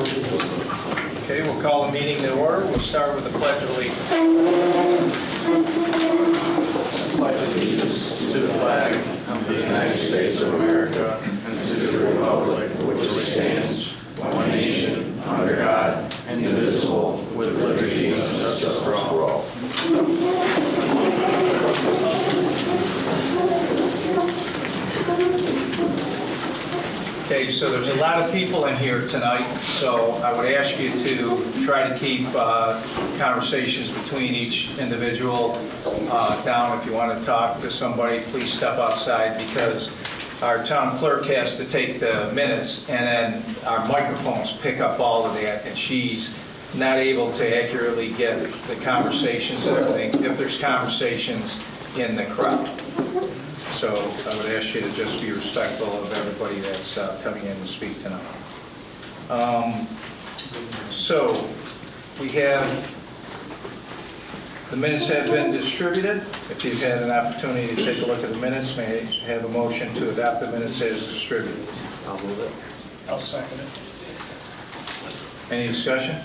Okay, we'll call the meeting to order. We'll start with the Pledge of Allegiance. Pledge allegiance to the flag of the United States of America and to the republic for which it stands, one nation, under God, indivisible, with liberty and justice for all. Okay, so there's a lot of people in here tonight, so I would ask you to try to keep conversations between each individual down. If you want to talk to somebody, please step outside, because our town clerk has to take the minutes, and then our microphones pick up all of that, and she's not able to accurately get the conversations and everything if there's conversations in the crowd. So I would ask you to just be respectful of everybody that's coming in to speak tonight. So we have, the minutes have been distributed. If you've had an opportunity to take a look at the minutes, may I have a motion to adopt the minutes as distributed? I'll move it. I'll second it. Any discussion?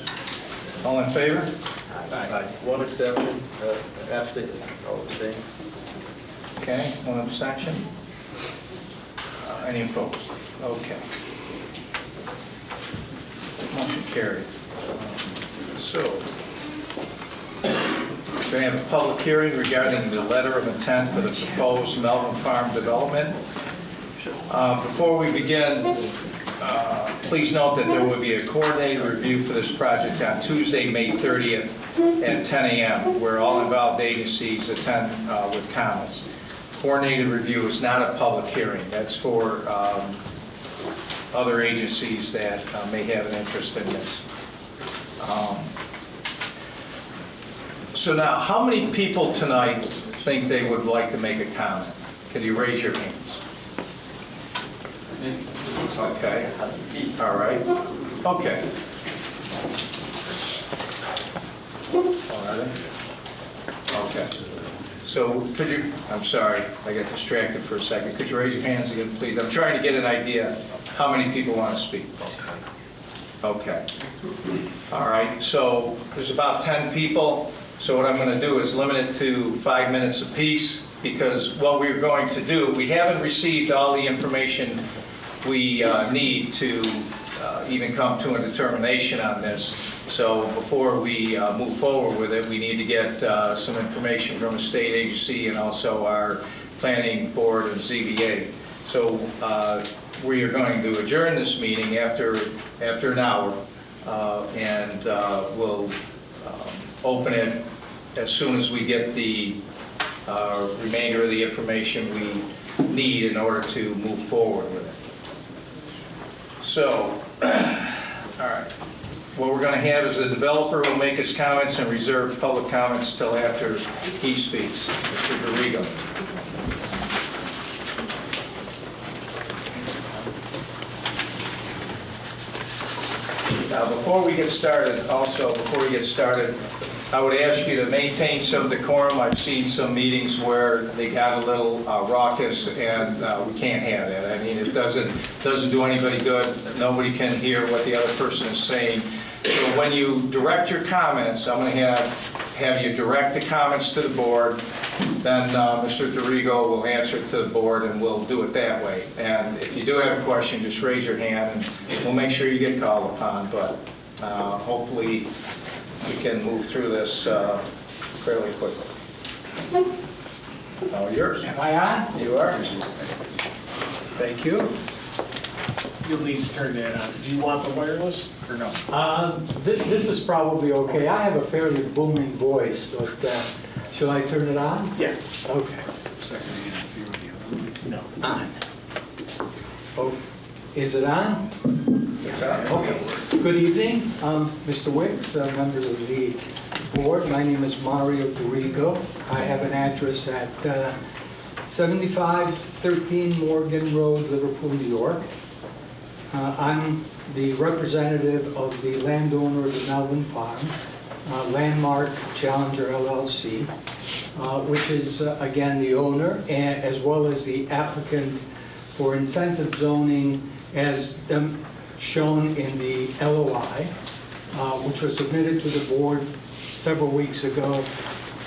All in favor? Aye. One exception, abstain. Okay, one abstention. Any opposed? Okay. Motion carried. So, we're going to have a public hearing regarding the letter of intent for the proposed Melvin Farm development. Before we begin, please note that there will be a coordinated review for this project on Tuesday, May 30th at 10 a.m., where all involved agencies attend with comments. Coordinated review is not a public hearing. That's for other agencies that may have an interest in this. So now, how many people tonight think they would like to make a comment? Can you raise your hands? Okay. All right. Okay. All right. Okay. So could you, I'm sorry, I got distracted for a second. Could you raise your hands again, please? I'm trying to get an idea how many people want to speak. Okay. All right, so there's about 10 people. So what I'm going to do is limit it to 5 minutes apiece, because what we're going to do, we haven't received all the information we need to even come to a determination on this. So before we move forward with it, we need to get some information from a state agency and also our planning board and ZBA. So we are going to adjourn this meeting after an hour, and we'll open it as soon as we get the remainder of the information we need in order to move forward with it. So, all right. What we're going to have is the developer will make his comments and reserve public comments till after he speaks. Mr. Dorigo. Now, before we get started, I would ask you to maintain some decorum. I've seen some meetings where they got a little raucous, and we can't have that. I mean, it doesn't do anybody good. Nobody can hear what the other person is saying. So when you direct your comments, I'm going to have you direct the comments to the board. Then Mr. Dorigo will answer to the board, and we'll do it that way. And if you do have a question, just raise your hand, and we'll make sure you get called upon. But hopefully we can move through this fairly quickly. All yours. Am I on? You are. Thank you. You'll need to turn that on. Do you want the wireless or no? This is probably okay. I have a fairly booming voice, but shall I turn it on? Yeah. Okay. No. On. Oh, is it on? It's on. Okay. Good evening, Mr. Wicks, members of the board. My name is Mario Dorigo. I have an address at 7513 Morgan Road, Liverpool, New York. I'm the representative of the landowner of the Melvin Farm, Landmark Challenger LLC, which is, again, the owner, as well as the applicant for incentive zoning as shown in the LOI, which was submitted to the board several weeks ago,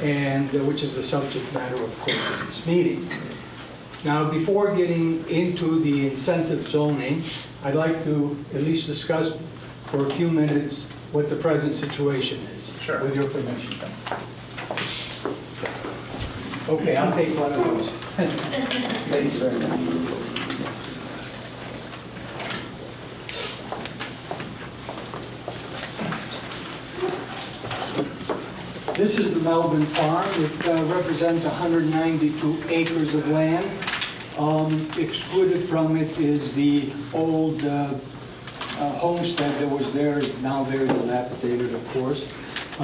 and which is the subject matter, of course, of this meeting. Now, before getting into the incentive zoning, I'd like to at least discuss for a few minutes what the present situation is. Sure. With your permission. Okay, I'll take one of those. Thank you very much. This is the Melbourne Farm. It represents 192 acres of land. Excluded from it is the old homestead that was there, is now very dilapidated, of course.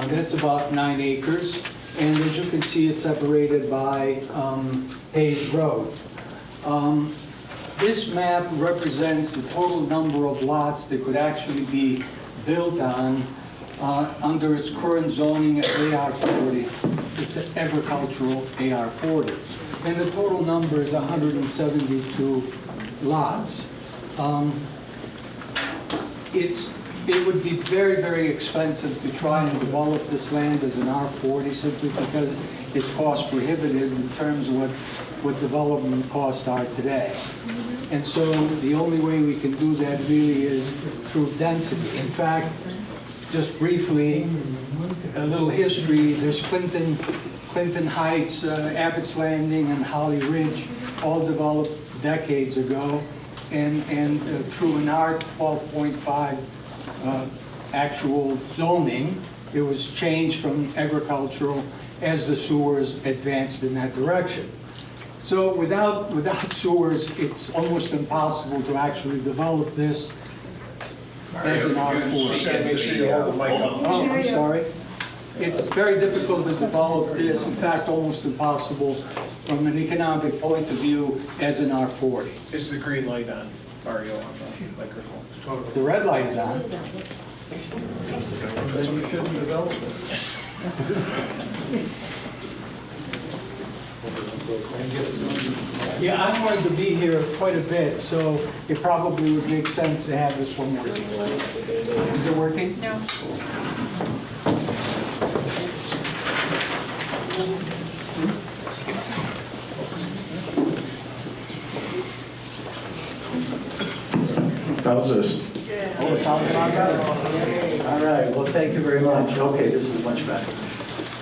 That's about 9 acres. And as you can see, it's separated by Hayes Road. This map represents the total number of lots that could actually be built on under its current zoning at AR40. It's an agricultural AR40. And the total number is 172 lots. It would be very, very expensive to try and develop this land as an R40 simply because it's cost prohibitive in terms of what development costs are today. And so the only way we can do that really is through density. In fact, just briefly, a little history, there's Clinton Heights, Abbott's Landing, and Holly Ridge, all developed decades ago, and through an R12.5 actual zoning, it was changed from agricultural as the sewers advanced in that direction. So without sewers, it's almost impossible to actually develop this as an R4. Make sure you hold the mic up. Oh, I'm sorry. It's very difficult to develop this, in fact, almost impossible from an economic point of view as an R40. Is the green light on, Mario, on the microphone? The red light is on. Then you shouldn't develop it. Yeah, I'm going to be here quite a bit, so it probably would make sense to have this one working. Is it working? No. How's this? Oh, it sounds a lot better. All right, well, thank you very much. Okay, this is much better.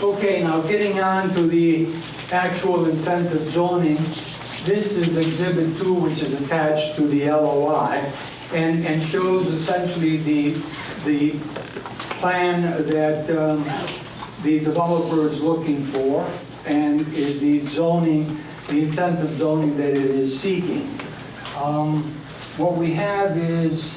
Okay, now getting on to the actual incentive zoning. This is Exhibit 2, which is attached to the LOI, and shows essentially the plan that the developer is looking for, and the zoning, the incentive zoning that it is seeking. What we have is,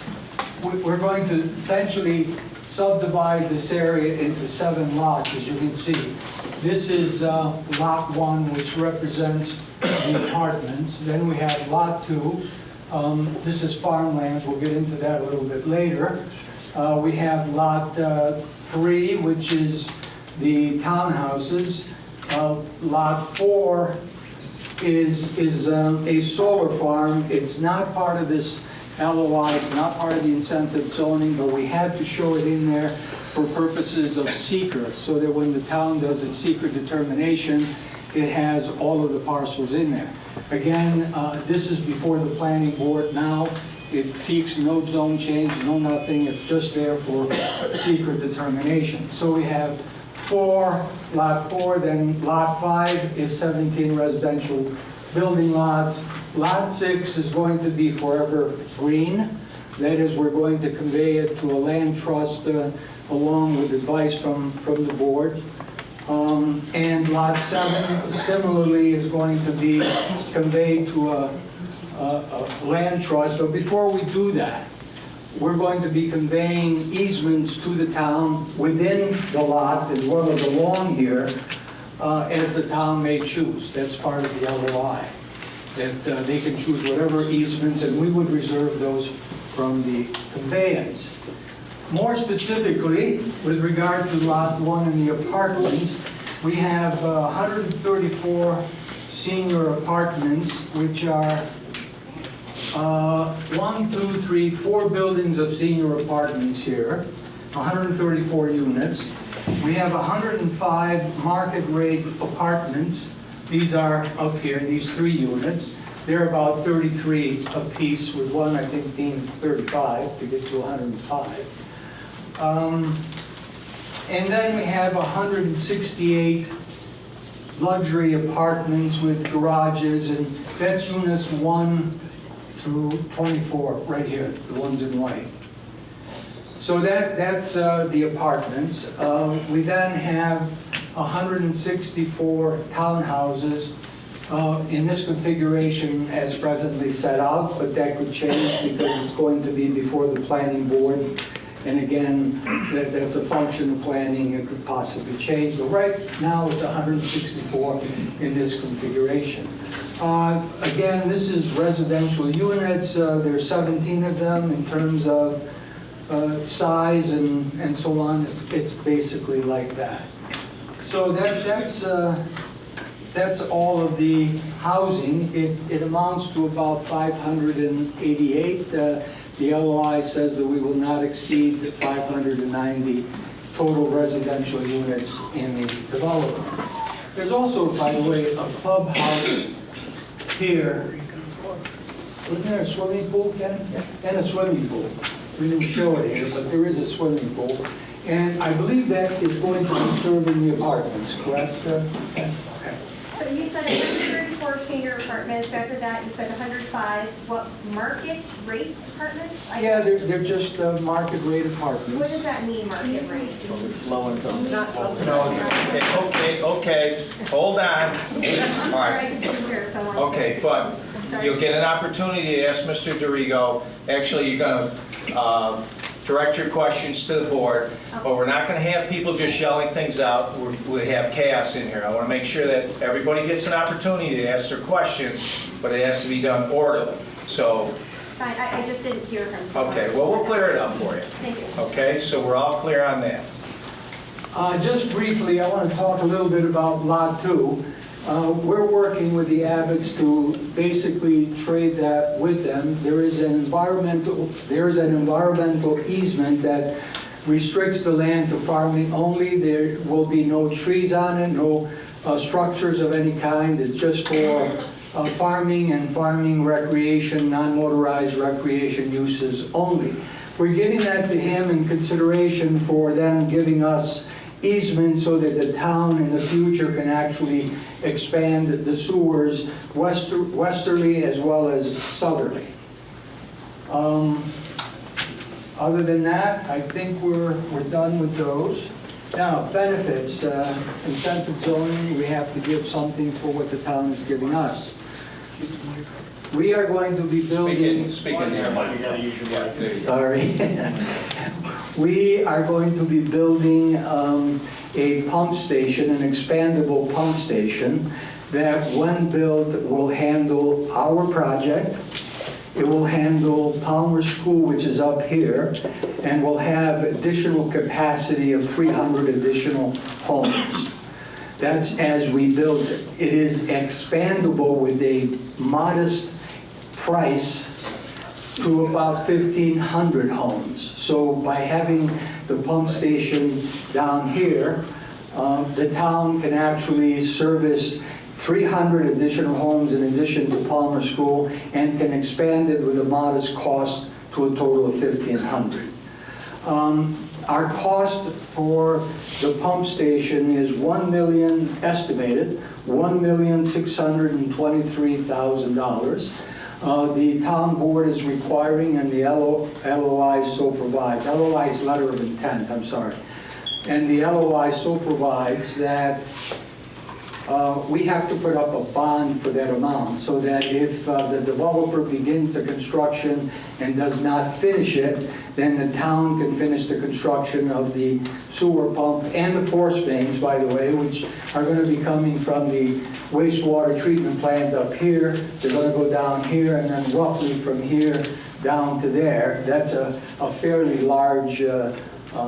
we're going to essentially subdivide this area into 7 lots, as you can see. This is Lot 1, which represents the apartments. Then we have Lot 2. This is farmland. We'll get into that a little bit later. We have Lot 3, which is the townhouses. Lot 4 is a solar farm. It's not part of this LOI, it's not part of the incentive zoning, but we had to show it in there for purposes of seeker, so that when the town does its seeker determination, it has all of the parcels in there. Again, this is before the planning board now. It seeks no zone change, no nothing. It's just there for seeker determination. So we have Lot 4, then Lot 5 is 17 residential building lots. Lot 6 is going to be forever green. That is, we're going to convey it to a land trust along with advice from the board. And Lot 7 similarly is going to be conveyed to a land trust. But before we do that, we're going to be conveying easements to the town within the lot as well as along here as the town may choose. That's part of the LOI. That they can choose whatever easements, and we would reserve those from the conveyance. More specifically, with regard to Lot 1 and the apartments, we have 134 senior apartments, which are 1, 2, 3, 4 buildings of senior apartments here, 134 units. We have 105 market rate apartments. These are up here, these 3 units. They're about 33 apiece, with one, I think, being 35 to get to 105. And then we have 168 luxury apartments with garages, and that's units 1 through 24, right here, the ones in white. So that's the apartments. We then have 164 townhouses in this configuration as presently set out, but that could change because it's going to be before the planning board. And again, that's a function of planning, it could possibly change. But right now, it's 164 in this configuration. Again, this is residential units. There's 17 of them in terms of size and so on. It's basically like that. So that's all of the housing. It amounts to about 588. The LOI says that we will not exceed 590 total residential units in the development. There's also, by the way, a clubhouse here. Isn't there a swimming pool, Ken? And a swimming pool. We didn't show it here, but there is a swimming pool. And I believe that is going to be serving the apartments, correct? Okay. So you said 134 senior apartments. After that, you said 105. What market rate apartments? Yeah, they're just market rate What apartments. does that mean, market rate? Low income. Not Okay, hold on. All I'm sorry, right. I just didn't hear someone. Okay, but you'll get an opportunity to ask Mr. DeRigo. Actually, you're going to direct your questions to the board, but we're not going to have people just yelling things out. We have chaos in here. I want to make sure that everybody gets an opportunity to ask their questions, but it has to be done orderly. So, Fine, I just didn't hear him. okay, well, we'll clear it up for you. Thank you. Okay, so we're all clear on that. Just briefly, I want to talk a little bit about Lot 2. We're working with the Abbotts to basically trade that with them. There is an environmental easement that restricts the land to farming only. There will be no trees on it, no structures of any kind. It's just for farming and farming recreation, non-motorized recreation uses only. We're giving that to him in consideration for them giving us easement so that the town in the future can actually expand the sewers westerly as well as southerly. Other than that, I think we're done with those. Now, benefits, incentive zoning, we have to give something for what the town is giving us. We are going to be building... Speak in there, Mike. You gotta use your mic. There you go. Sorry. We are going to be building a pump station, an expandable pump station that when built will handle our project. It will handle Palmer School, which is up here, and will have additional capacity of 300 additional homes. That's as we build it. It is expandable with a modest price to about 1,500 homes. So by having the pump station down here, the town can actually service 300 additional homes in addition to Palmer School and can expand it with a modest cost to a total of 1,500. Our cost for the pump station is estimated $1,623,000. The town board is requiring, and the LOI so provides, LOI is letter of intent, I'm sorry. And the LOI so provides that we have to put up a bond for that amount, so that if the developer begins the construction and does not finish it, then the town can finish the construction of the sewer pump and the force mains, by the way, which are going to be coming from the wastewater treatment plant up here. They're going to go down here, and then roughly from here down to there. That's a fairly large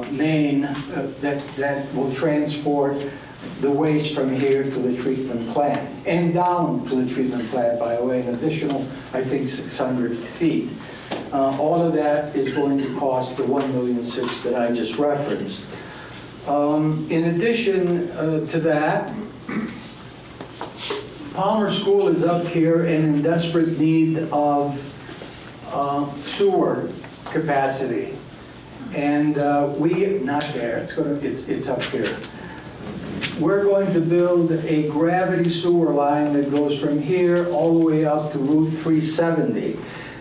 main that will transport the waste from here to the treatment plant, and down to the treatment plant, by the way, an additional, I think, 600 feet. All of that is going to cost the $1,600,000 that I just referenced. In addition to that, Palmer School is up here and in desperate need of sewer capacity. And not there, it's up here. We're going to build a gravity sewer line that goes from here all the way up to Route 370.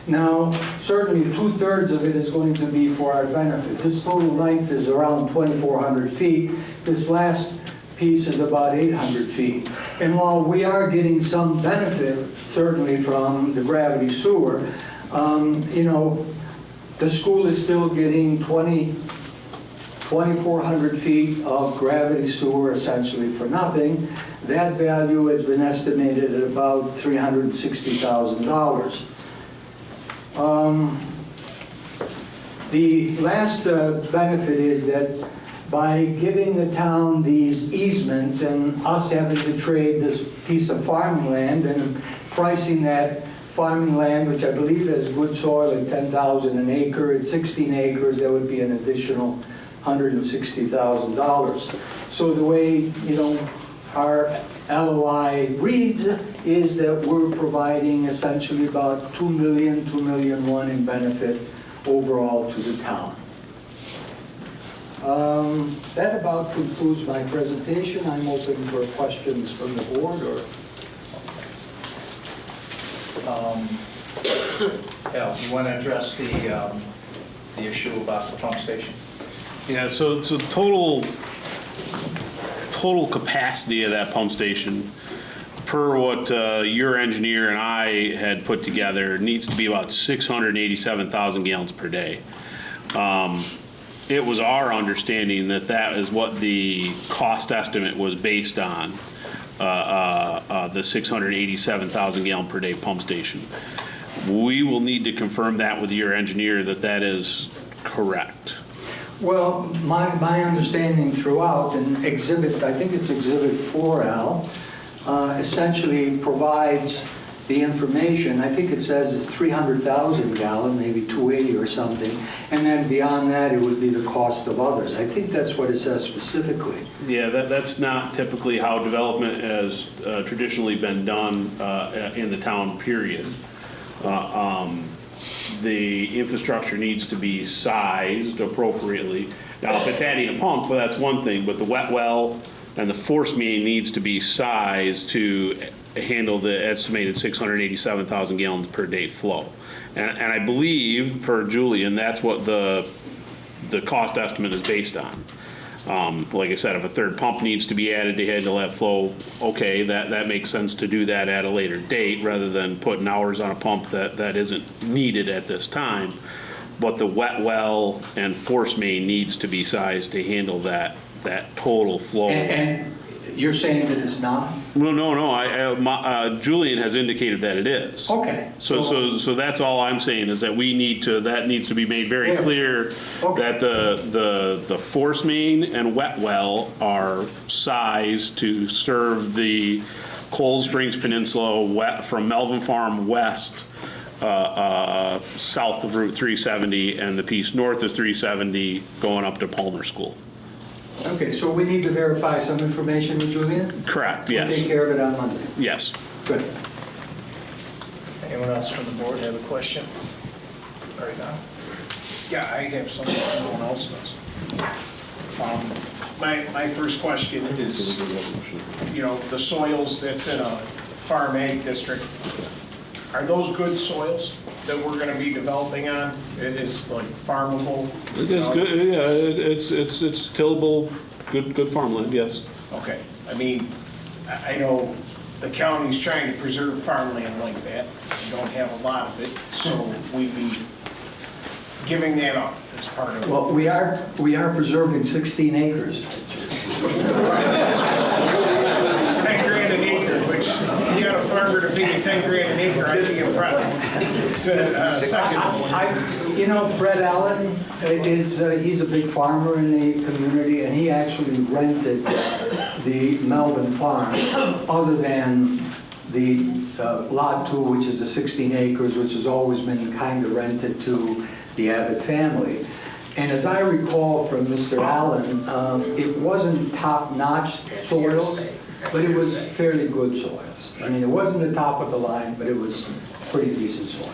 Now, certainly 2/3 of it is going to be for our benefit. This total length is around 2,400 feet. This last piece is about 800 feet. And while we are getting some benefit, certainly from the gravity sewer, the school is still getting 2,400 feet of gravity sewer essentially for nothing. That value has been estimated at about $360,000. The last benefit is that by giving the town these easements and us having to trade this piece of farming land and pricing that farming land, which I believe has good soil at $10,000 an acre, at 16 acres, that would be an additional $160,000. So the way, our LOI reads is that we're providing essentially about $2 million, $2.1 million in benefit overall to the town. That about concludes my presentation. I'm open for questions from the board or. Al, you want to address the issue about the pump station? Yeah, so total capacity of that pump station, per what your engineer and I had put together, needs to be about 687,000 gallons per day. It was our understanding that that is what the cost estimate was based on, the 687,000 gallon per day pump station. We will need to confirm that with your engineer that that is correct. Well, my understanding throughout, and I think it's Exhibit 4L, essentially provides the information. I think it says it's 300,000 gallon, maybe 280 or something, and then beyond that it would be the cost of others. I think that's what it says specifically. Yeah, that's not typically how development has traditionally been done in the town, period. The infrastructure needs to be sized appropriately. Now, if it's adding a pump, well, that's one thing, but the wet well and the force main needs to be sized to handle the estimated 687,000 gallons per day flow. And I believe, per Julian, that's what the cost estimate is based on. Like I said, if a third pump needs to be added to handle that flow, okay, that makes sense to do that at a later date rather than putting hours on a pump that isn't needed at this time. But the wet well and force main needs to be sized to handle that total flow. And you're saying that it's not? Well, no. Julian has indicated that it is. Okay. So that's all I'm saying is that that needs to be made very clear that the force main and wet well are sized to serve the Cold Springs Peninsula from Melvin Farm west, south of Route 370, and the piece north of 370 going up to Palmer School. Okay, so we need to verify some information with Julian? Correct, We'll yes. take care of it on Monday. Yes. Good. Anyone else from the board have a question right now? Yeah, I have something no one else does. My first question is, the soils that's in a farm ag district, are those good soils that we're going to be developing on? It is like farmable? It is good, yeah, it's tillable, good farmland, yes. Okay. I mean, I know the county's trying to preserve farmland like that. We don't have a lot of it, so we'd be giving that up as part of it. Well, we are preserving 16 acres. 10 grand an acre, which you got a farmer to pay you 10 grand an acre, I'd be impressed. Second. Fred Allen, He's a big farmer in the community, and he actually rented the Melvin Farm, other than the Lot 2, which is the 16 acres, which has always been kind of rented to the Abbott family. And as I recall from Mr. Allen, it wasn't top-notch soils, but it was fairly good soils. I mean, it wasn't the top of the line, but it was pretty decent soils.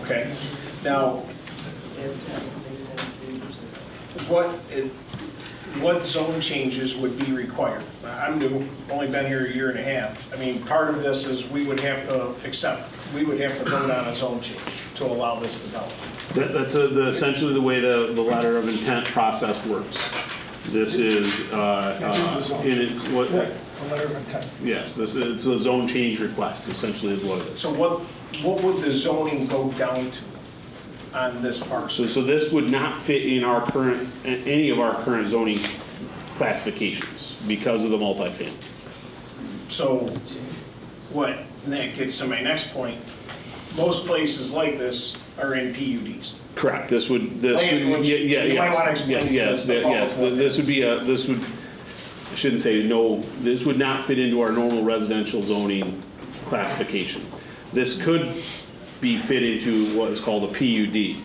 Okay. Now, what zone changes would be required? I'm new, only been here a year and a half. I mean, part of this is we would have to vote on a zone change to allow this development. That's essentially the way the letter of intent process works. This is, A letter of intent. yes, it's a zone change request, essentially is what it is. So what would the zoning go down to on this parcel? So this would not fit in any of our current zoning classifications because of the multifamily. So and that gets to my next point, most places like this are in PUDs. Correct, this would, You might want to explain yes, this. yes, I shouldn't say no, this would not fit into our normal residential zoning classification. This could be fit into what is called a PUD,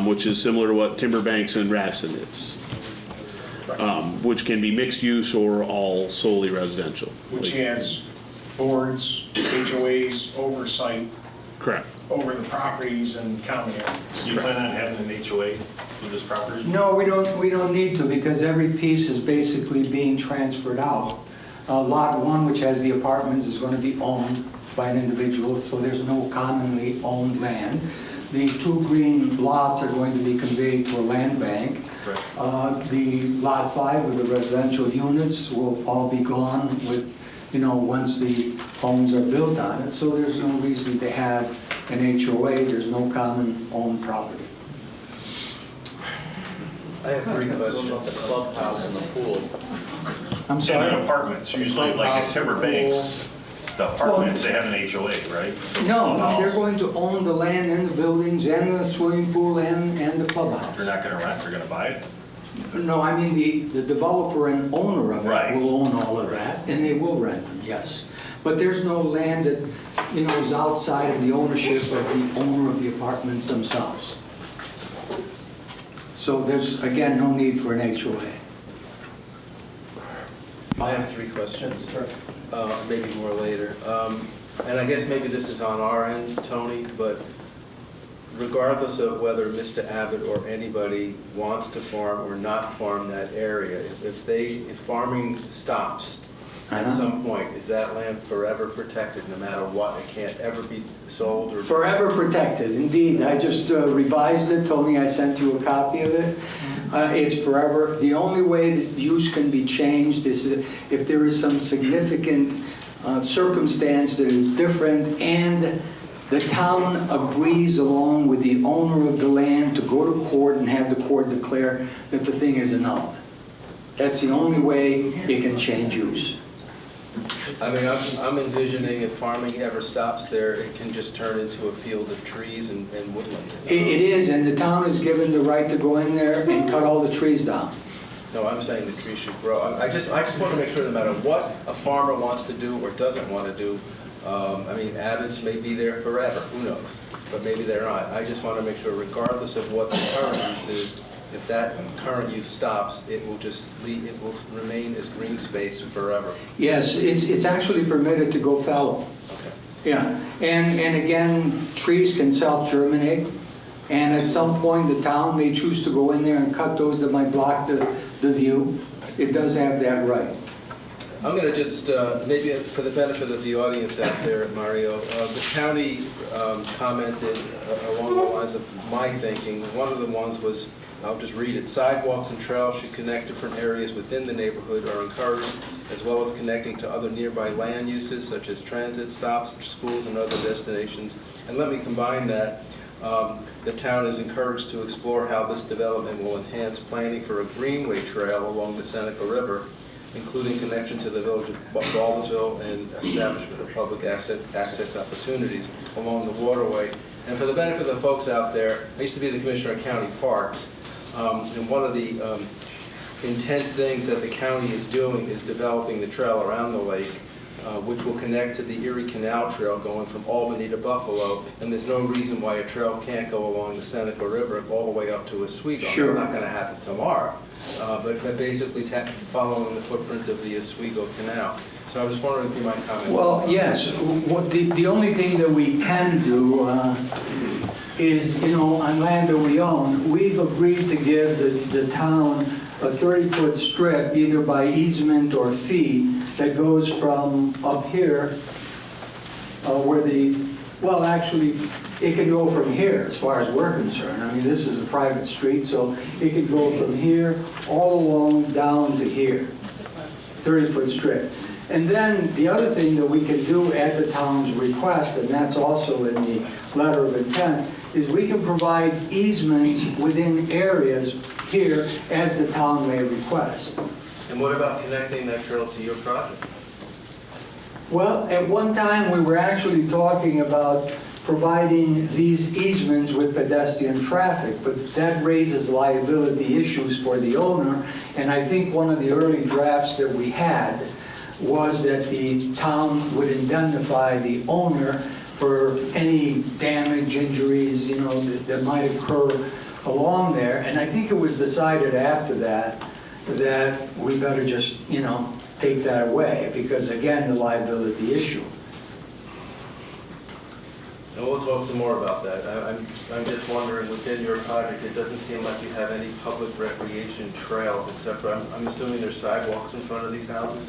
which is similar to what Timberbanks and Radisson is, which can be mixed use or all solely residential. Which has boards, HOAs, oversight Correct. over the properties and common areas. Do you plan on having an HOA with this property? No, we don't need to, because every piece is basically being transferred out. Lot 1, which has the apartments, is going to be owned by an individual, so there's no commonly owned land. The 2 green lots are going to be conveyed to a land bank. The Lot 5 with the residential units will all be gone with, once the homes are built on it. So there's no reason to have an HOA. There's no common owned property. I have 3 questions. The clubhouse and the pool. I'm And sorry? then apartments, usually like at Timberbanks, the apartments, they have an HOA, right? So No, they're clubhouse, going to own the land and the buildings and the swimming pool and the clubhouse. they're not gonna rent, they're gonna buy it? No, I mean, the developer and owner of it Right. will own all of that, and they will rent them, yes. But there's no land that, is outside of the ownership of the owner of the apartments themselves. So there's, again, no need for an HOA. I have 3 questions, maybe more later. And I guess maybe this is on our end, Tony, but regardless of whether Mr. Abbott or anybody wants to farm or not farm that area, if farming stops at some point, is that land forever protected no matter what? It can't ever be sold or... Forever protected, indeed. I just revised it, Tony, I sent you a copy of it. It's forever. The only way that use can be changed is if there is some significant circumstance that is different and the town agrees along with the owner of the land to go to court and have the court declare that the thing is annulled. That's the only way it can change use. I mean, I'm envisioning if farming ever stops there, it can just turn into a field of trees and woodland. It is, and the town is given the right to go in there and cut all the trees down. No, I'm saying the trees should grow. I just want to make sure no matter what a farmer wants to do or doesn't want to do, I mean, Abbott's may be there forever, who knows? But maybe they're not. I just want to make sure regardless of what the current use is, if that current use stops, it will remain as green space forever. Yes, it's actually permitted to go fallow. Okay. Yeah, and again, trees can self-germinate, and at some point, the town may choose to go in there and cut those that might block the view. It does have that right. I'm going to just, maybe for the benefit of the audience out there, Mario, the county commented along the lines of my thinking. One of the ones was, I'll just read it, sidewalks and trails should connect different areas within the neighborhood are encouraged, as well as connecting to other nearby land uses such as transit stops, schools, and other destinations. And let me combine that. The town is encouraged to explore how this development will enhance planning for a greenway trail along the Seneca River, including connection to the village of Baldwinsville and establishment of public access opportunities along the waterway. And for the benefit of the folks out there, I used to be the commissioner of county parks, and one of the intense things that the county is doing is developing the trail around the lake, which will connect to the Erie Canal Trail going from Albany to Buffalo, and there's no reason why a trail can't go along the Seneca River all the way up to Oswego. Sure. It's not going to happen tomorrow, but basically following the footprint of the Oswego Canal. So I was wondering if you might comment. Well, yes, the only thing that we can do is, you know, on land that we own, we've agreed to give the town a 30-foot strip, either by easement or fee, that goes from up here, where well, actually, it can go from here, as far as we're concerned. I mean, this is a private street, so it could go from here all along down to here, 30-foot strip. And then the other thing that we can do at the town's request, and that's also in the letter of intent, is we can provide easements within areas here as the town may request. And what about connecting that trail to your project? Well, at one time, we were actually talking about providing these easements with pedestrian traffic, but that raises liability issues for the owner, and I think one of the early drafts that we had was that the town would indemnify the owner for any damage, injuries, you know, that might occur along there. And I think it was decided after that that we better just, you know, take that away, because again, the liability issue. And we'll talk some more about that. I'm just wondering, within your project, it doesn't seem like you have any public recreation trails, except for, I'm assuming there's sidewalks in front of these houses?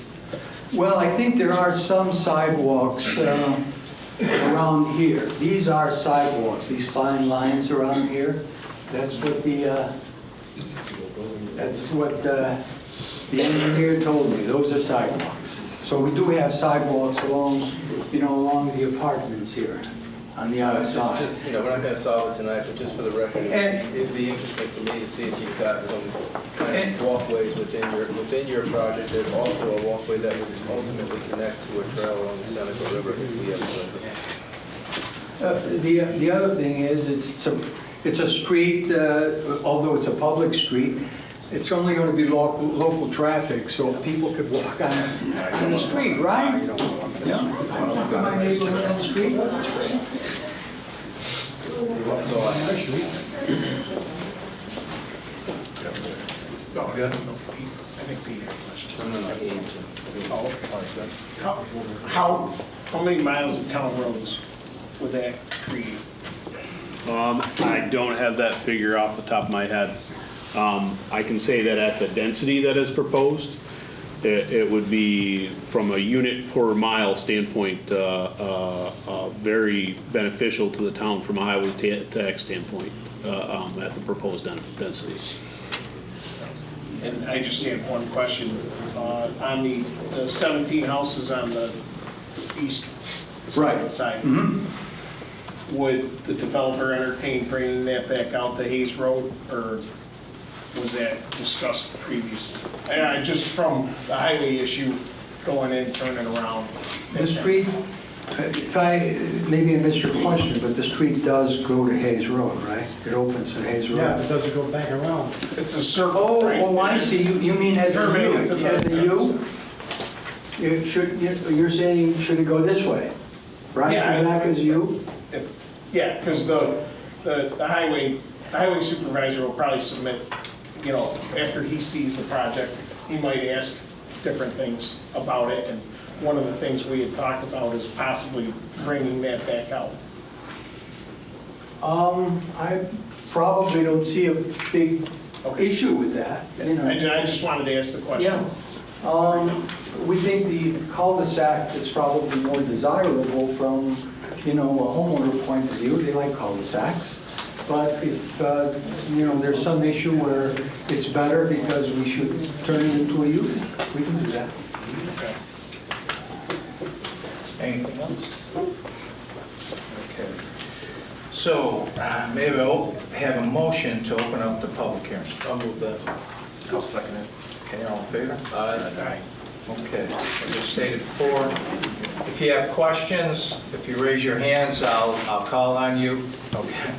Well, I think there are some sidewalks around here. These are sidewalks, these fine lines around here. That's what the engineer told me. Those are sidewalks. So we do have sidewalks along, you know, along the apartments here on the outside. Just, you know, we're not going to solve it tonight, but just for the record, And- it'd be interesting to me to see if you've got some kind of walkways within your project. There's also a walkway that would ultimately connect to a trail along the Seneca River if we ever build it. The other thing is, it's a street, although it's a public street, it's only going to be local traffic, so people could walk on the street, right? Yeah. Look at my neighborhood on the street. That's all I have. I think Pete had a question. How many miles of town roads would that create? I don't have that figure off the top of my head. I can say that at the density that is proposed, it would be, from a unit per mile standpoint, very beneficial to the town from a highway tax standpoint at the proposed densities. And I just had one question. On the 17 houses on the east Right. side, would the developer entertain bringing that back out to Hayes Road, or was that discussed previously? And just from the highway issue, going in, turning around. The street, maybe I missed your question, but the street does go to Hayes Road, right? It opens at Hayes Road. Yeah, it doesn't go back around. It's a circle, right? Oh, I see. You mean as a U? As As a U? You're saying, should it go this way? Right? Yeah. Back as a U? Yeah, because the highway supervisor will probably submit, you know, after he sees the project, he might ask different things about it, and one of the things we had talked about is possibly bringing that back out. I probably don't see a big issue with that, you know. I just wanted to ask the question. Yeah. We think the cul-de-sac is probably more desirable from, you know, a homeowner point of view. They like cul-de-sacs. But if, you know, there's some issue where it's better because we should turn it into a U, we can do that. Okay. Anything else? Okay. So, maybe I'll have a motion to open up the public hearing. I'll move that. I'll second it. Okay, all in favor? Aye. Okay, as I stated before, if you have questions, if you raise your hands, I'll call on you. Okay,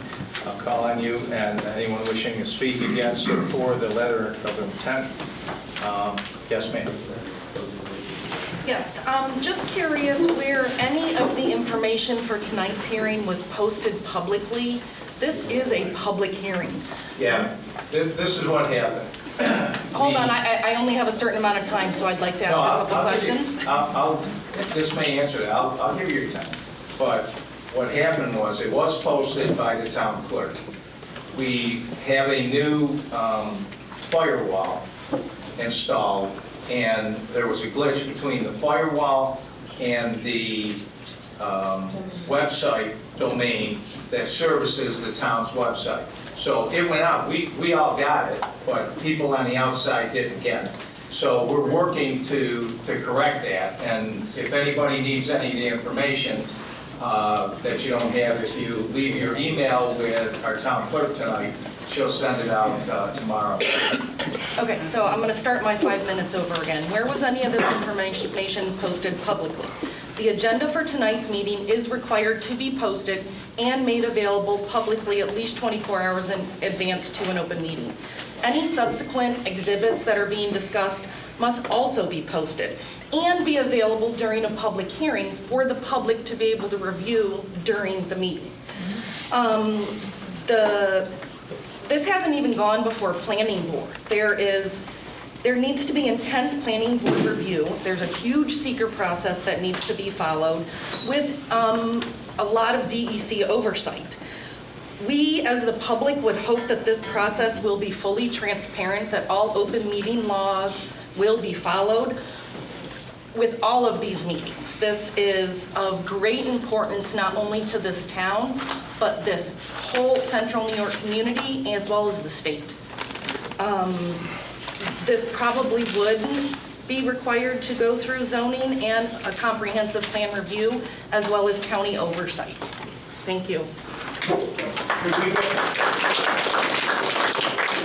I'll call on you, and anyone wishing to speak against or for the letter of intent. Yes, ma'am. Yes, just curious where any of the information for tonight's hearing was posted publicly. This is a public hearing. Yeah, this is what happened. Hold on, I only have a certain amount of time, so I'd like to ask a couple questions. This may answer that. I'll give you your time. But what happened was, it was posted by the town clerk. We have a new firewall installed, and there was a glitch between the firewall and the website domain that services the town's website. So it went out. We all got it, but people on the outside didn't get it. So we're working to correct that, and if anybody needs any of the information that you don't have, if you leave your email with our town clerk tonight, she'll send it out tomorrow. Okay, so I'm going to start my 5 minutes over again. Where was any of this information posted publicly? The agenda for tonight's meeting is required to be posted and made available publicly at least 24 hours in advance to an open meeting. Any subsequent exhibits that are being discussed must also be posted and be available during a public hearing for the public to be able to review during the meeting. This hasn't even gone before planning board. There needs to be intense planning board review. There's a huge seeker process that needs to be followed with a lot of DEC oversight. We, as the public, would hope that this process will be fully transparent, that all open meeting laws will be followed with all of these meetings. This is of great importance not only to this town, but this whole central New York community as well as the state. This probably wouldn't be required to go through zoning and a comprehensive plan review as well as county oversight. Thank you. Can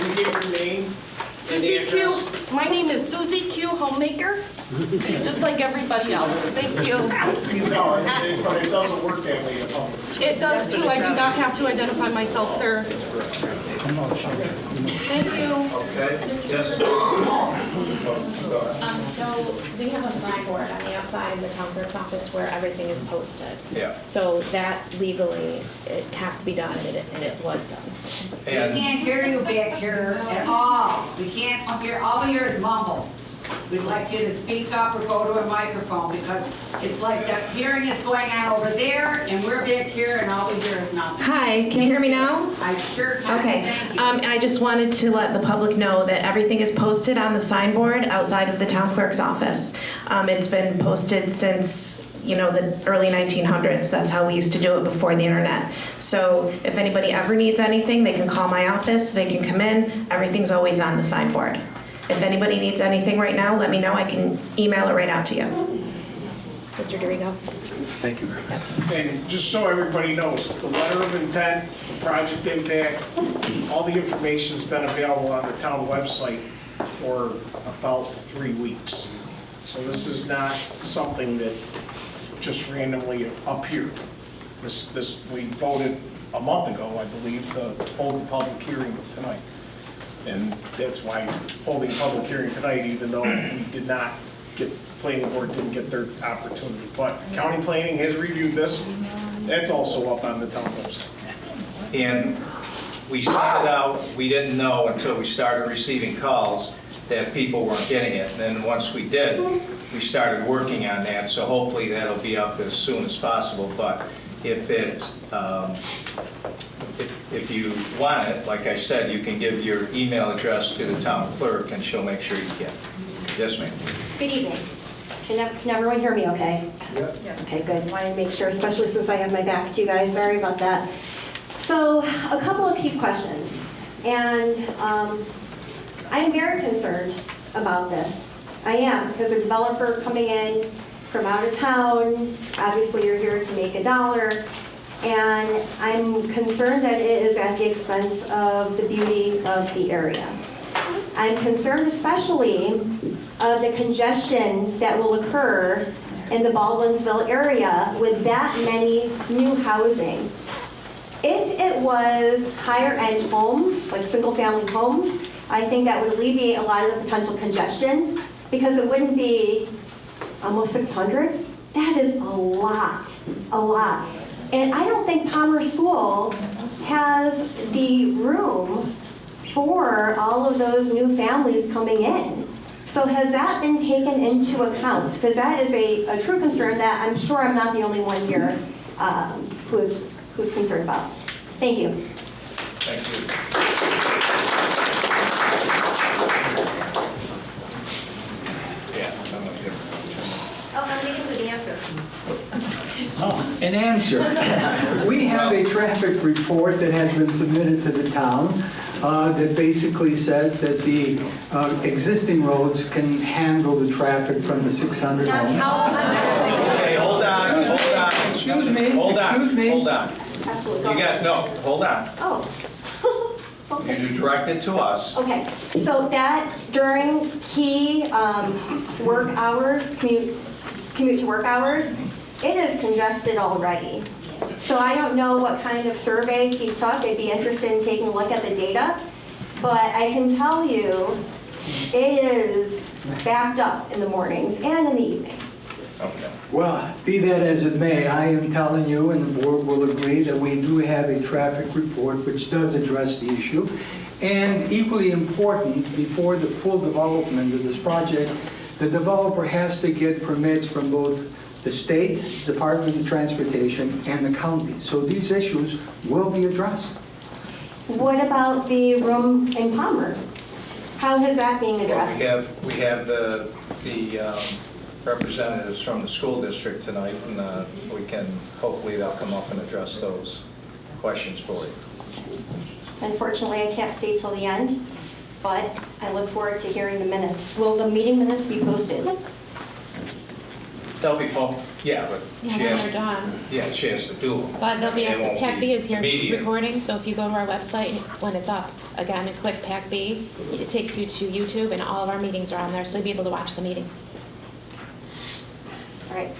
we give your name? Susie Q. My name is Susie Q. Homemaker, just like everybody else. Thank you. No, but it doesn't work that way in public. It does too. I do not have to identify myself, sir. Thank you. Okay? Yes? So we have a signboard on the outside of the town clerk's office where everything is posted. Yeah. So that legally, it has to be done, and it was done. We can't hear you back here at all. We can't hear, all we hear is mumbles. We'd like you to speak up or go to a microphone because it's like the hearing is going on over there and we're back here and all we hear is nothing. Hi, can you hear me now? I sure can. Okay. Thank you. I just wanted to let the public know that everything is posted on the signboard outside of the town clerk's office. It's been posted since the early 1900s. That's how we used to do it before the internet. So if anybody ever needs anything, they can call my office, they can come in, everything's always on the signboard. If anybody needs anything right now, let me know, I can email it right out to you. Mr. Dorigo? Thank you. And just so everybody knows, the letter of intent, the project impact, all the information's been available on the town website for about 3 weeks. So this is not something that just randomly appeared. We voted a month ago, I believe, to hold the public hearing tonight. And that's why holding a public hearing tonight, even though we did not get, planning board didn't get their opportunity. But county planning has reviewed this. That's also up on the town website. And we sent it out, we didn't know until we started receiving calls that people weren't getting it. And then once we did, we started working on that, so hopefully that'll be up as soon as possible. But if you want it, like I said, you can give your email address to the town clerk and she'll make sure you get it. Yes, ma'am. Good evening. Can everyone hear me okay? Yep. Okay, good. Wanted to make sure, especially since I have my back to you guys. Sorry about that. So, a couple of key questions. And I'm very concerned about this. I am, because a developer coming in from out of town, obviously you're here to make a dollar, and I'm concerned that it is at the expense of the beauty of the area. I'm concerned especially of the congestion that will occur in the Baldwinsville area with that many new housing. If it was higher-end homes, like single-family homes, I think that would alleviate a lot of the potential congestion because it wouldn't be almost 600. That is a lot, a lot. And I don't think Palmer School has the room for all of those new families coming in. So has that been taken into account? Because that is a true concern that I'm sure I'm not the only one here who's concerned about. Thank you. Thank you. Yeah, I'm not here. Oh, I'm waiting for the answer. Oh, an answer. We have a traffic report that has been submitted to the town that basically says that the existing roads can handle the traffic from the 600 homes. Okay, hold on. Excuse me, Hold on, excuse me. hold on. Absolutely. You got, no, hold on. Oh. Okay. You directed to us. Okay, so that during key work hours, commute to work hours, it is congested already. So I don't know what kind of survey he took. I'd be interested in taking a look at the data. But I can tell you, it is backed up in the mornings and in the evenings. Okay. Well, be that as it may, I am telling you, and the board will agree, that we do have a traffic report which does address the issue. And equally important, before the full development of this project, the developer has to get permits from both the state Department of Transportation and the county. So these issues will be addressed. What about the room in Palmer? How is that being addressed? Well, we have the representatives from the school district tonight, and we can, hopefully they'll come up and address those questions for you. Unfortunately, I can't stay till the end, but I look forward to hearing the minutes. Will the meeting minutes be posted? They'll be, yeah, but Yeah, she when has, they're done. yeah, she has to do them. But they'll be, They won't PAC-B is here immediate. recording, so if you go to our website, when it's up, again, and click PAC-B, it takes you to YouTube, and all of our meetings are on there, so you'll be able to watch the meeting. All right.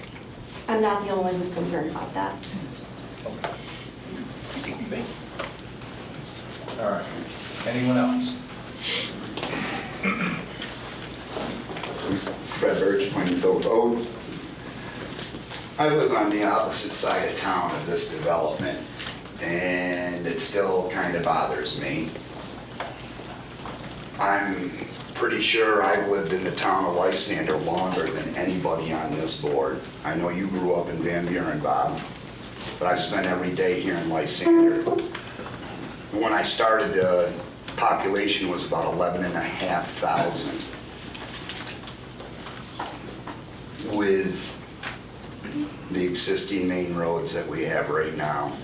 I'm not the only one who's concerned about that. Okay. All right. Anyone else? Fred Birch, Plainfield Road. I live on the opposite side of town of this development, and it still kind of bothers me. I'm pretty sure I've lived in the town of Lysander longer than anybody on this board. I know you grew up in Van Buren, Bob, but I've spent every day here in Lysander. When I started, the population was about 11,500. With the existing main roads that we have right now,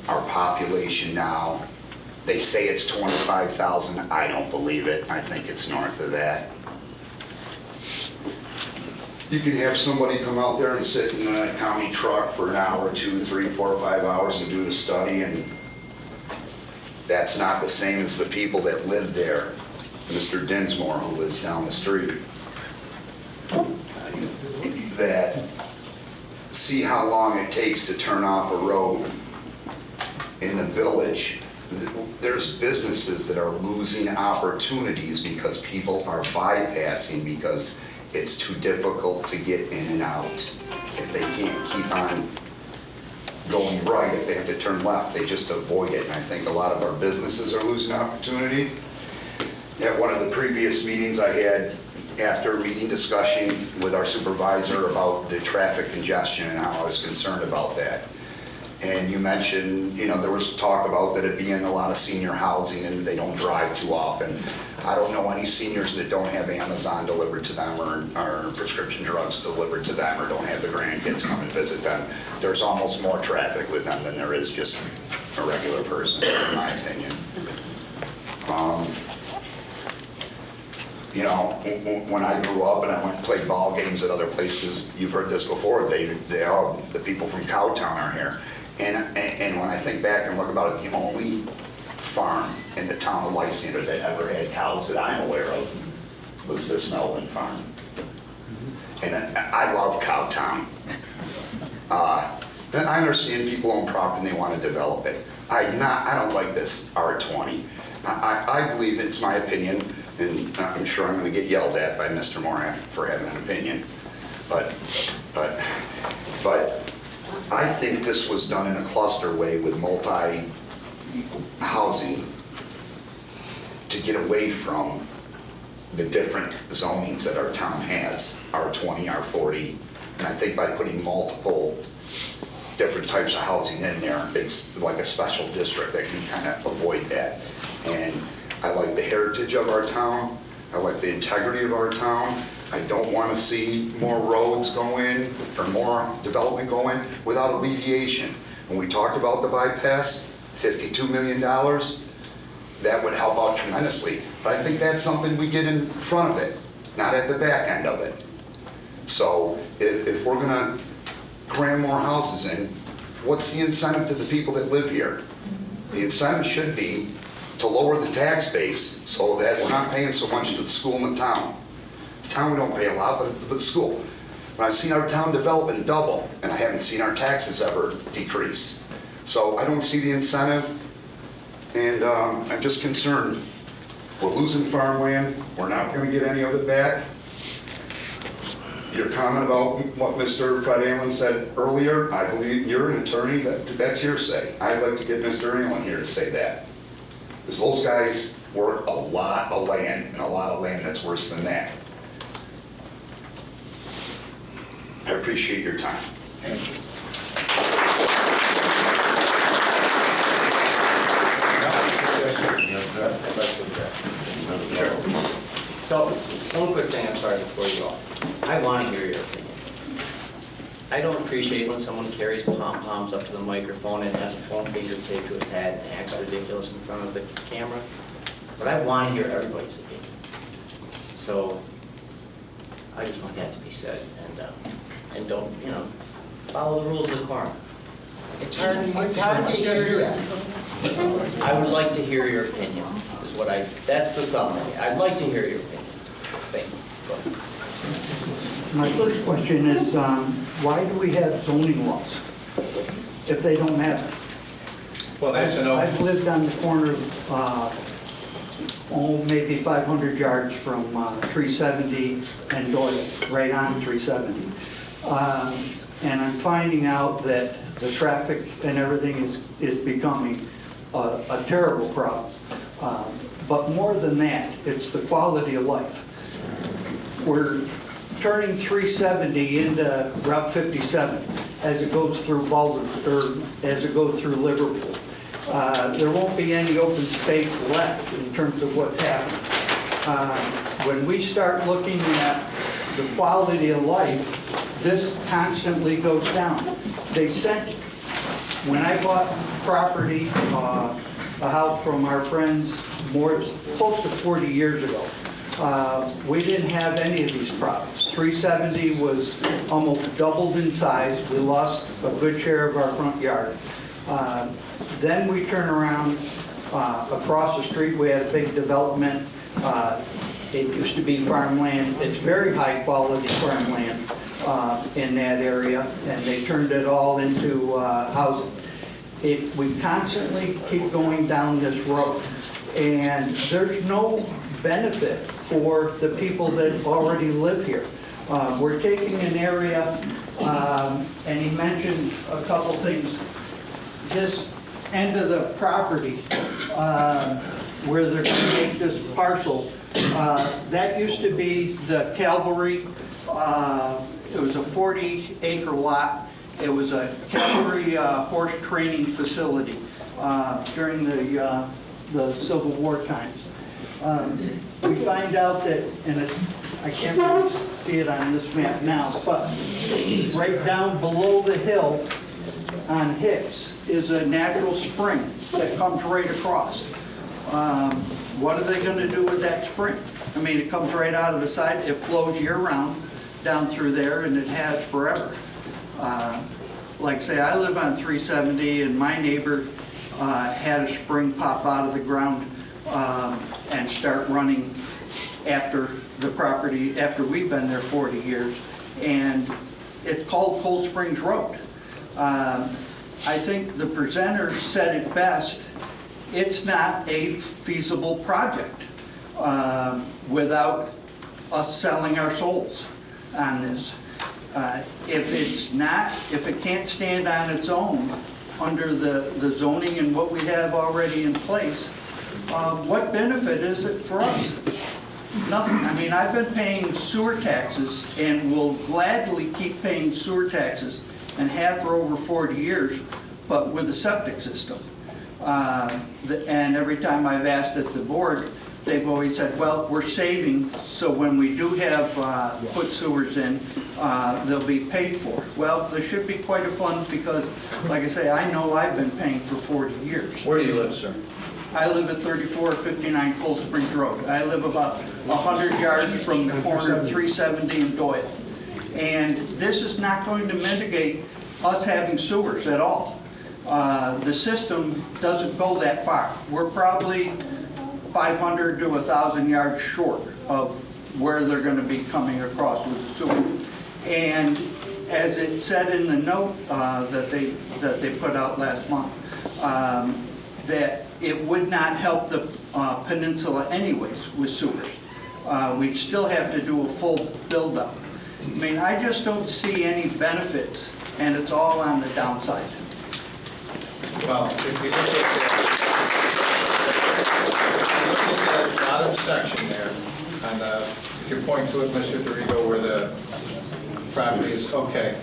our population now, they say it's 25,000. I don't believe it. I think it's north of that. You can have somebody come out there and sit in a county truck for an hour, 2, 3, 4, 5 hours and do the study, and that's not the same as the people that live there. Mr. Dinsmore, who lives down the street, that see how long it takes to turn off a road in a village. There's businesses that are losing opportunities because people are bypassing because it's too difficult to get in and out. If they can't keep on going right, if they have to turn left, they just avoid it. And I think a lot of our businesses are losing opportunity. At one of the previous meetings I had, after meeting discussion with our supervisor about the traffic congestion and how I was concerned about that. And you mentioned, you know, there was talk about that it being a lot of senior housing and they don't drive too often. I don't know any seniors that don't have Amazon delivered to them or prescription drugs delivered to them or don't have the grandkids come and visit them. There's almost more traffic with them than there is just a regular person, in my opinion. You know, when I grew up and I went and played ball games at other places, you've heard this before, the people from Cowtown are here. And when I think back and look about it, the only farm in the town of Lysander that ever had cows that I'm aware of was this Melvin farm. And I love Cowtown. And I understand people own property and they want to develop it. I don't like this R20. I believe, it's my opinion, and I'm sure I'm going to get yelled at by Mr. Moran for having an opinion, but I think this was done in a cluster way with multi-housing to get away from the different zonings that our town has, R20, R40, and I think by putting multiple different types of housing in there, it's like a special district that can kind of avoid that. And I like the heritage of our town. I like the integrity of our town. I don't want to see more roads go in or more development go in without alleviation. When we talked about the bypass, $52 million, that would help out tremendously. But I think that's something we get in front of it, not at the back end of it. So if we're gonna cram more houses in, what's the incentive to the people that live here? The incentive should be to lower the tax base so that we're not paying so much to the school in the town. The town, we don't pay a lot, but the school. When I've seen our town develop and double, and I haven't seen our taxes ever decrease. So I don't see the incentive, and I'm just concerned. We're losing farmland, we're not gonna get any of it back. Your comment about what Mr. Fred Allen said earlier, I believe you're an attorney, that's hearsay. I'd like to get Mr. Allen here to say that. Because those guys work a lot of land, and a lot of land that's worse than that. I appreciate your time. Thank you. So, one quick thing, I'm sorry, before you go. I want to hear your opinion. I don't appreciate when someone carries pom-poms up to the microphone and has a phone finger taped to his head and acts ridiculous in front of the camera, but I want to hear everybody's opinion. So, I just want that to be said, and don't, follow the rules of the quorum. It's hard to hear that. I would like to hear your opinion, is what that's the summary. I'd like to hear your opinion. Thank you. Go ahead. My first question is, why do we have zoning laws if they don't matter? Well, that's an I've lived on the corner of, maybe 500 yards from 370 and Doyle, right on 370. And I'm finding out that the traffic and everything is becoming a terrible problem. But more than that, it's the quality of life. We're turning 370 into Route 57 as it goes through Baldwin, or as it goes through Liverpool. There won't be any open space left in terms of what's happening. When we start looking at the quality of life, this constantly goes down. When I bought property, a house from our friends close to 40 years ago, we didn't have any of these problems. 370 was almost doubled in size. We lost a good share of our front yard. Then we turn around across the street, we had a big development. It used to be farmland. It's very high quality farmland in that area, and they turned it all into housing. We constantly keep going down this road, and there's no benefit for the people that already live here. We're taking an area, and he mentioned a couple things. This end of the property, where they're going to make this parcel, that used to be the Cavalry. It was a 40-acre lot. It was a cavalry horse training facility during the Civil War times. We find out that, and I can't really see it on this map now, but right down below the hill on Hicks is a natural spring that comes right across. What are they going to do with that spring? I mean, it comes right out of the side. It flows year-round down through there, and it has forever. Like say, I live on 370, and my neighbor had a spring pop out of the ground and start running after the property, after we've been there 40 years, and it's called Cold Springs Road. I think the presenter said it best. It's not a feasible project without us selling our souls on this. If it can't stand on its own under the zoning and what we have already in place, what benefit is it for us? Nothing. I mean, I've been paying sewer taxes and will gladly keep paying sewer taxes and have for over 40 years, but with a septic system. And every time I've asked at the board, they've always said, well, we're saving, so when we do have put sewers in, they'll be paid for. Well, there should be quite a fund because, like I say, I know I've been paying for 40 years. Where do you live, sir? I live at 3459 Cold Springs Road. I live about 100 yards from the corner of 370 and Doyle. And this is not going to mitigate us having sewers at all. The system doesn't go that far. We're probably 500 to 1,000 yards short of where they're going to be coming across with the sewer. And as it said in the note that they put out last month, that it would not help the peninsula anyways with sewers. We'd still have to do a full build-up. I mean, I just don't see any benefits, and it's all on the downside. Well, if you look at the bottom section there, and if you point to it, Mr. Dorigo, where the property is, okay,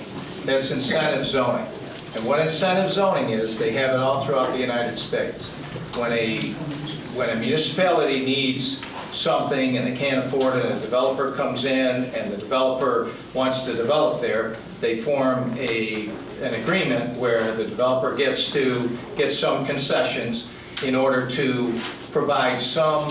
that's incentive zoning. And what incentive zoning is, they have it all throughout the United States. When a municipality needs something and they can't afford it, and a developer comes in and the developer wants to develop there, they form an agreement where the developer gets to get some concessions in order to provide some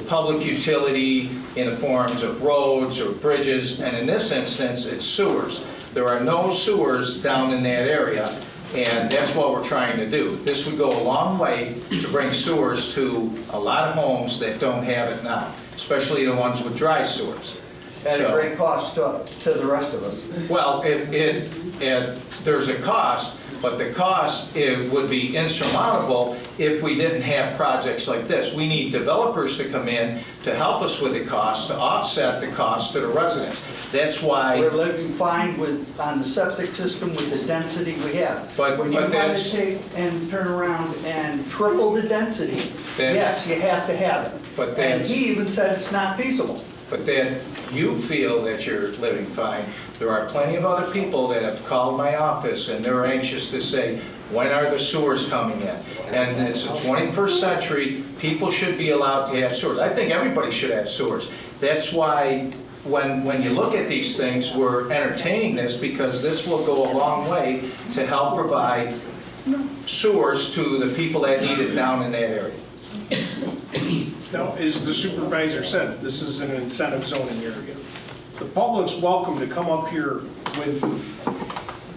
public utility in the forms of roads or bridges, and in this instance, it's sewers. There are no sewers down in that area, and that's what we're trying to do. This would go a long way to bring sewers to a lot of homes that don't have it now, especially the ones with dry sewers. At a great cost to the rest of us. Well, there's a cost, but the cost would be insurmountable if we didn't have projects like this. We need developers to come in to help us with the cost, to offset the cost to the residents. That's why we're living fine on the septic system with the density we have. But when you want to take and turn around and triple the density, yes, you have to have it. And he even said it's not feasible. But then you feel that you're living fine. There are plenty of other people that have called my office and they're anxious to say, when are the sewers coming in? And it's the 21st century, people should be allowed to have sewers. I think everybody should have sewers. That's why when you look at these things, we're entertaining this because this will go a long way to help provide sewers to the people that need it down in that area. Now, as the supervisor said, this is an incentive zoning area. The public's welcome to come up here with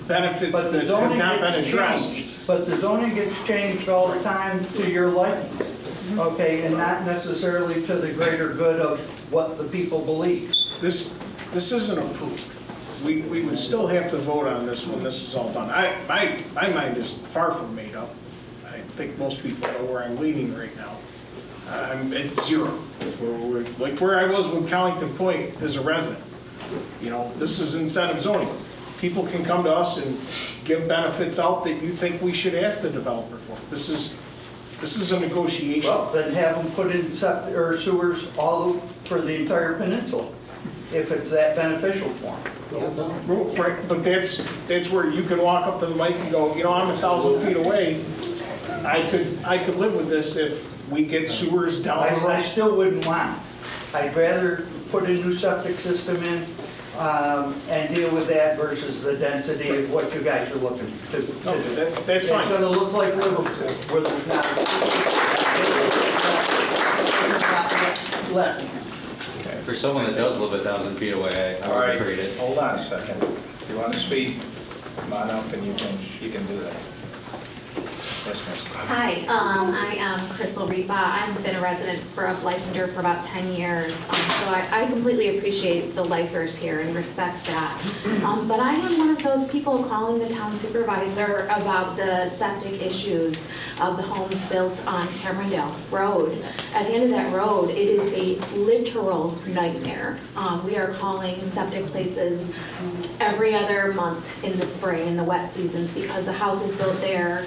benefits that have not been addressed. But the zoning gets changed all the time to your liking, okay, and not necessarily to the greater good of what the people believe. This isn't approved. We would still have to vote on this when this is all done. My mind is far from made up. I think most people know where I'm leaning right now. I'm at zero, like where I was with Collington Point as a resident. You know, this is incentive zoning. People can come to us and give benefits out that you think we should ask the developer for. This is a negotiation. Well, then have them put in septic or sewers all for the entire peninsula, if it's that beneficial for them. Right, but that's where you can walk up to the mic and go, you know, I'm 1,000 feet away. I could live with this if we get sewers down the road. I still wouldn't want it. I'd rather put a new septic system in and deal with that versus the density of what you guys are looking to do. That's fine. It's going to look like Liverpool, where there's not left. For someone that does live 1,000 feet away, I would trade it. Hold on a second. If you want to speak, come on up and you can do that. Yes, miss. Hi, I am Crystal Ripa. I've been a resident of Lysander for about 10 years, so I completely appreciate the lifers here and respect that. But I am one of those people calling the town supervisor about the septic issues of the homes built on Camerondale Road. At the end of that road, it is a literal nightmare. We are calling septic places every other month in the spring, in the wet seasons, because the houses built there,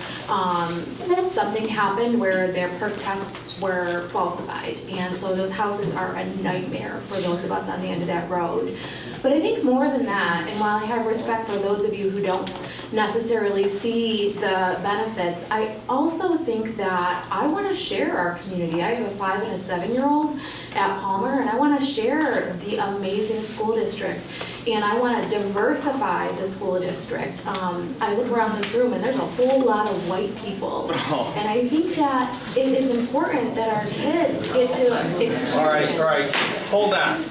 something happened where their perk tests were falsified. And so those houses are a nightmare for those of us on the end of that road. But I think more than that, and while I have respect for those of you who don't necessarily see the benefits, I also think that I want to share our community. I have a 5 and a 7-year-old at Palmer, and I want to share the amazing school district. And I want to diversify the school district. I look around this room and there's a whole lot of white people. And I think that it is important that our kids get to experience. All right, hold on.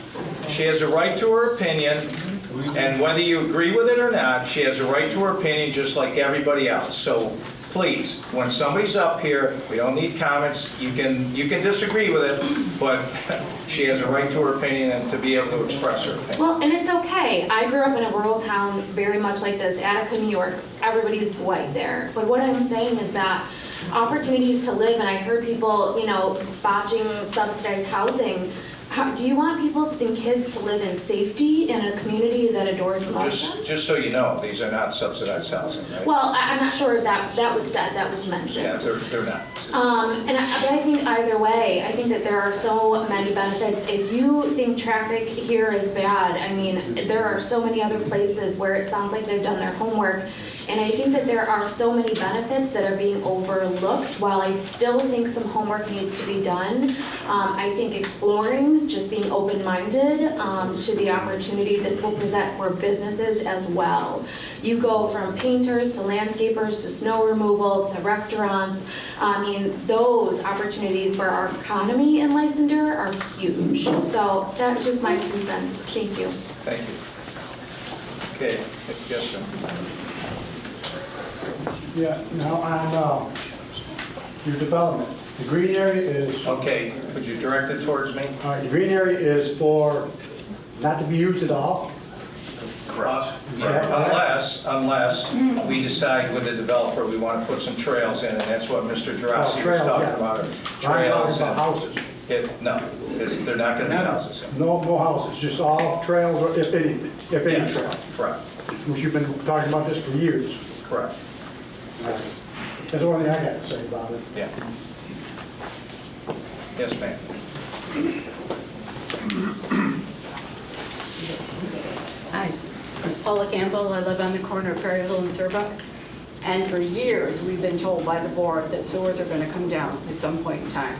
She has a right to her opinion, and whether you agree with it or not, she has a right to her opinion just like everybody else. So please, when somebody's up here, we don't need comments. You can disagree with it, but she has a right to her opinion and to be able to express her opinion. Well, and it's okay. I grew up in a rural town very much like this, Attica, New York. Everybody's white there. But what I'm saying is that opportunities to live, and I heard people, botching subsidized housing. Do you want people and kids to live in safety in a community that adores and loves them? Just so you know, these are not subsidized housing, right? Well, I'm not sure if that was said, that was mentioned. Yeah, they're not. But I think either way, I think that there are so many benefits. If you think traffic here is bad, I mean, there are so many other places where it sounds like they've done their homework. And I think that there are so many benefits that are being overlooked. While I still think some homework needs to be done, I think exploring, just being open-minded to the opportunity this will present for businesses as well. You go from painters to landscapers to snow removal to restaurants. I mean, those opportunities for our economy in Lysander are huge. So that's just my 2 cents. Thank you. Thank you. Okay, yes, sir. Yeah, now on your development, the green area is... Okay, could you direct it towards me? All right, the green area is for not to be used at all? Correct. Correct. Unless we decide with the developer we want to put some trails in, and that's what Mr. Gerasi was trails, talking yeah. about. Trails Trails and houses. No, they're not going to be houses. No houses, just all trails, or if any Yeah, trail. correct, Which you've been talking about this for years. correct. That's the only thing I got to say about it. Yeah. Yes, ma'am. Hi, I'm Paula Campbell. I live on the corner of Perryville and Zerbuck. And for years, we've been told by the board that sewers are going to come down at some point in time.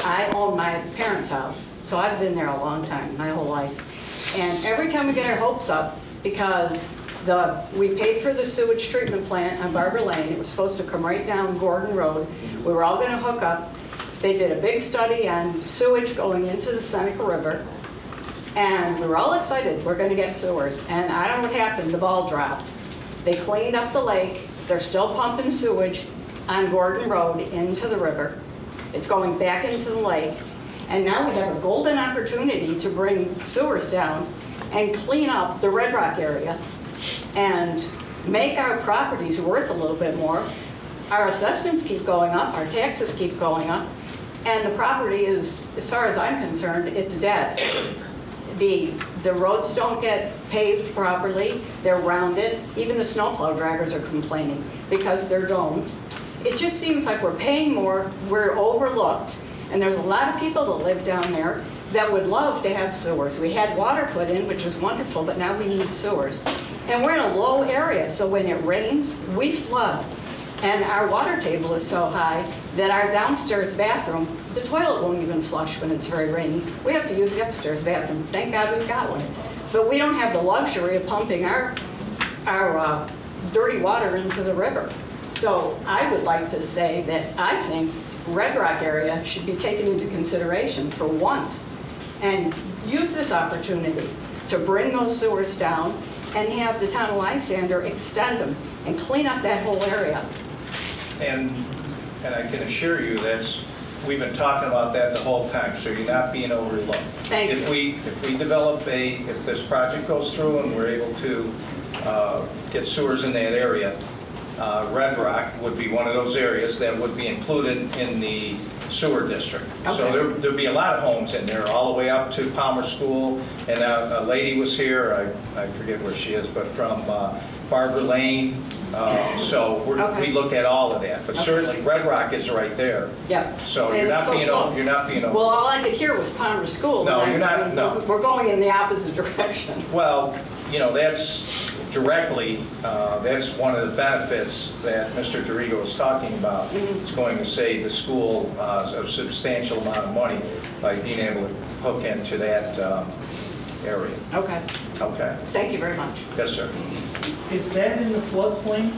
I own my parents' house, so I've been there a long time, my whole life. And every time we get our hopes up, because we paid for the sewage treatment plant on Barber Lane. It was supposed to come right down Gordon Road. We were all going to hook up. They did a big study on sewage going into the Seneca River. And we were all excited, we're going to get sewers. And I don't know what happened, the ball dropped. They cleaned up the lake. They're still pumping sewage on Gordon Road into the river. It's going back into the lake. And now we have a golden opportunity to bring sewers down and clean up the Red Rock area and make our properties worth a little bit more. Our assessments keep going up, our taxes keep going up, and the property is, as far as I'm concerned, it's dead. The roads don't get paved properly, they're rounded. Even the snowplow drivers are complaining because they're domed. It just seems like we're paying more, we're overlooked, and there's a lot of people that live down there that would love to have sewers. We had water put in, which was wonderful, but now we need sewers. And we're in a low area, so when it rains, we flood. And our water table is so high that our downstairs bathroom, the toilet won't even flush when it's very rainy. We have to use the upstairs bathroom. Thank God we've got one. But we don't have the luxury of pumping our dirty water into the river. So I would like to say that I think Red Rock area should be taken into consideration for once and use this opportunity to bring those sewers down and have the town of Lysander extend them and clean up that whole area. and I can assure you we've been talking about that the whole time, so you're not being overlooked. Thank you. If we develop if this project goes through and we're able to get sewers in that area, Red Rock would be one of those areas that would be included in the sewer district. So there'd be a lot of homes in there, all the way up to Palmer School. And a lady was here, I forget where she is, but from Barbara Lane. So we look at all of that. But certainly Red Rock is right there. Yep. So And you're it's not being close. you're not being Well, all I could hear was Palmer School. No, and you're not, no. We're going in the opposite direction. Well, that's directly, that's one of the benefits that Mr. Dorigo is talking about. It's going to save the school a substantial amount of money by being able to hook into that area. Okay. Okay. Thank you very much. Yes, sir. Is that in the floodplain,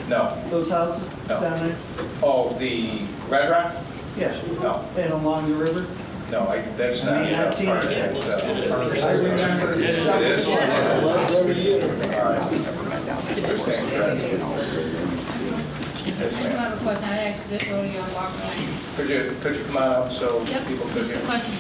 No. those houses No. down there? Oh, the Red Rock? Yes. No. And along the river? No, that's not part of that. I remember. It is? All right. Yes, I ma'am. have a question. I asked this earlier on Walker Lane. Could you come on up so Yep, people could just a hear? question.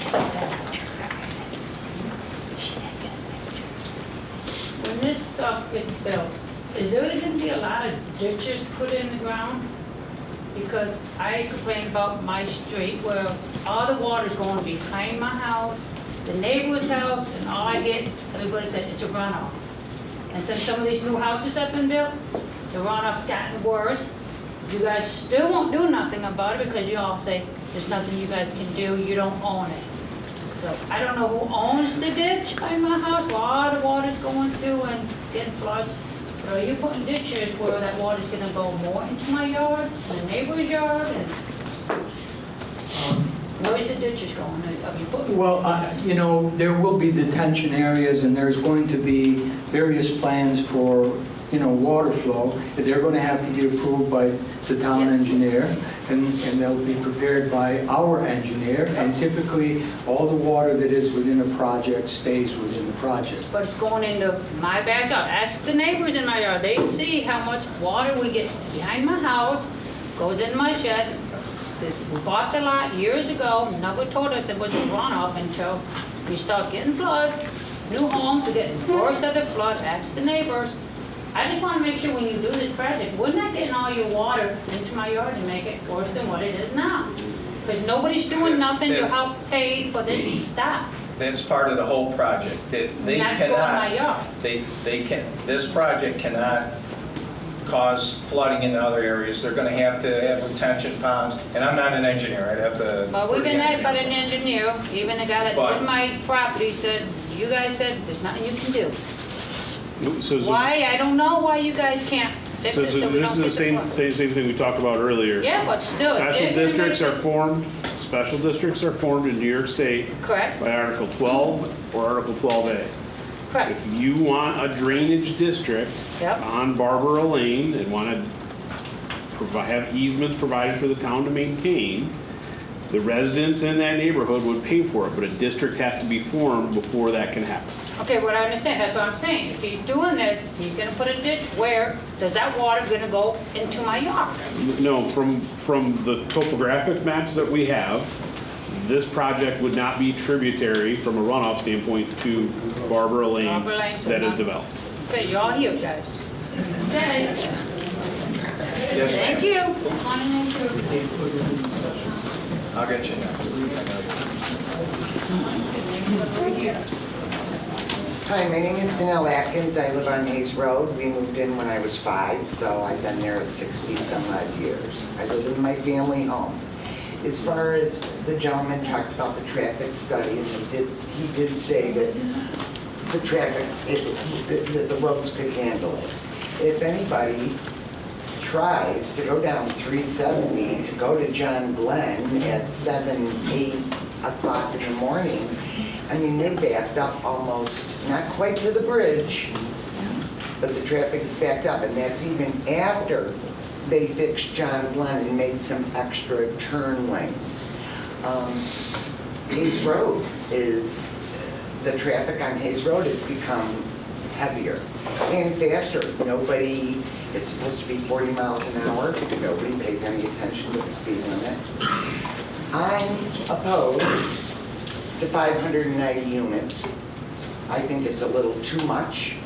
When this stuff gets built, is there going to be a lot of ditches put in the ground? Because I complain about my street where all the water's going behind my house, the neighbor's house, and all I get, everybody said it's a runoff. And since some of these new houses have been built, the runoff's gotten worse. You guys still won't do nothing about it because you all say there's nothing you guys can do, you don't own it. So I don't know who owns the ditch by my house where all the water's going through and getting floods. But are you putting ditches where that water's gonna go more into my yard, the neighbor's yard, and where's the ditches going? Are you putting? Well, there will be detention areas, and there's going to be various plans for, water flow. They're going to have to be approved by the town engineer, and they'll be prepared by our engineer, and typically, all the water that is within a project stays within the project. But it's going into my backyard. Ask the neighbors in my yard. They see how much water we get behind my house, goes in my shed. We bought the lot years ago, never told us it was a runoff until we start getting floods. New homes, we're getting worse of the flood. Ask the neighbors. I just want to make sure when you do this project, we're not getting all your water into my yard and make it worse than what it is now. Because nobody's doing nothing to help pay for this to stop. That's part of the whole project. They Not to go in my yard. This project cannot cause flooding in other areas. They're going to have retention ponds, and I'm not an engineer, I'd have to. Well, we've been asked by an engineer, even the guy that did my property said, you guys said, there's nothing you can do. Why? I don't know why you guys can't fix it so we This don't is the get the flood. same thing we talked about earlier. Yeah, but still. Special districts are formed in New York State. Correct. By Article 12 or Article 12A. Correct. If you want a drainage district on Barbara Lane and want to have easements provided for the town to maintain, the residents in that neighborhood would pay for it, but a district has to be formed before that can happen. Okay, well, I understand, that's what I'm saying. If he's doing this, he's gonna put a ditch, where does that water gonna go into my yard? No, from the topographic maps that we have, this project would not be tributary from a runoff standpoint to Barbara Lane that is developed. Okay, you all here, guys. Okay. Yes, Thank you. I'll get you next. Hi, my name is Danelle Atkins. I live on Hayes Road. We moved in when I was 5, so I've been there 60-some-odd years. I live in my family home. As far as the gentleman talked about the traffic study, and he did say that the traffic, that the roads could handle it. If anybody tries to go down 370 to go to John Glenn at 7, 8 o'clock in the morning, I mean, they're backed up almost, not quite to the bridge, but the traffic is backed up, and that's even after they fixed John Glenn and made some extra turn lanes. Hayes Road the traffic on Hayes Road has become heavier and faster. Nobody It's supposed to be 40 miles an hour. Nobody pays any attention to the speed limit. I'm opposed to 590 units. I think it's a little too much.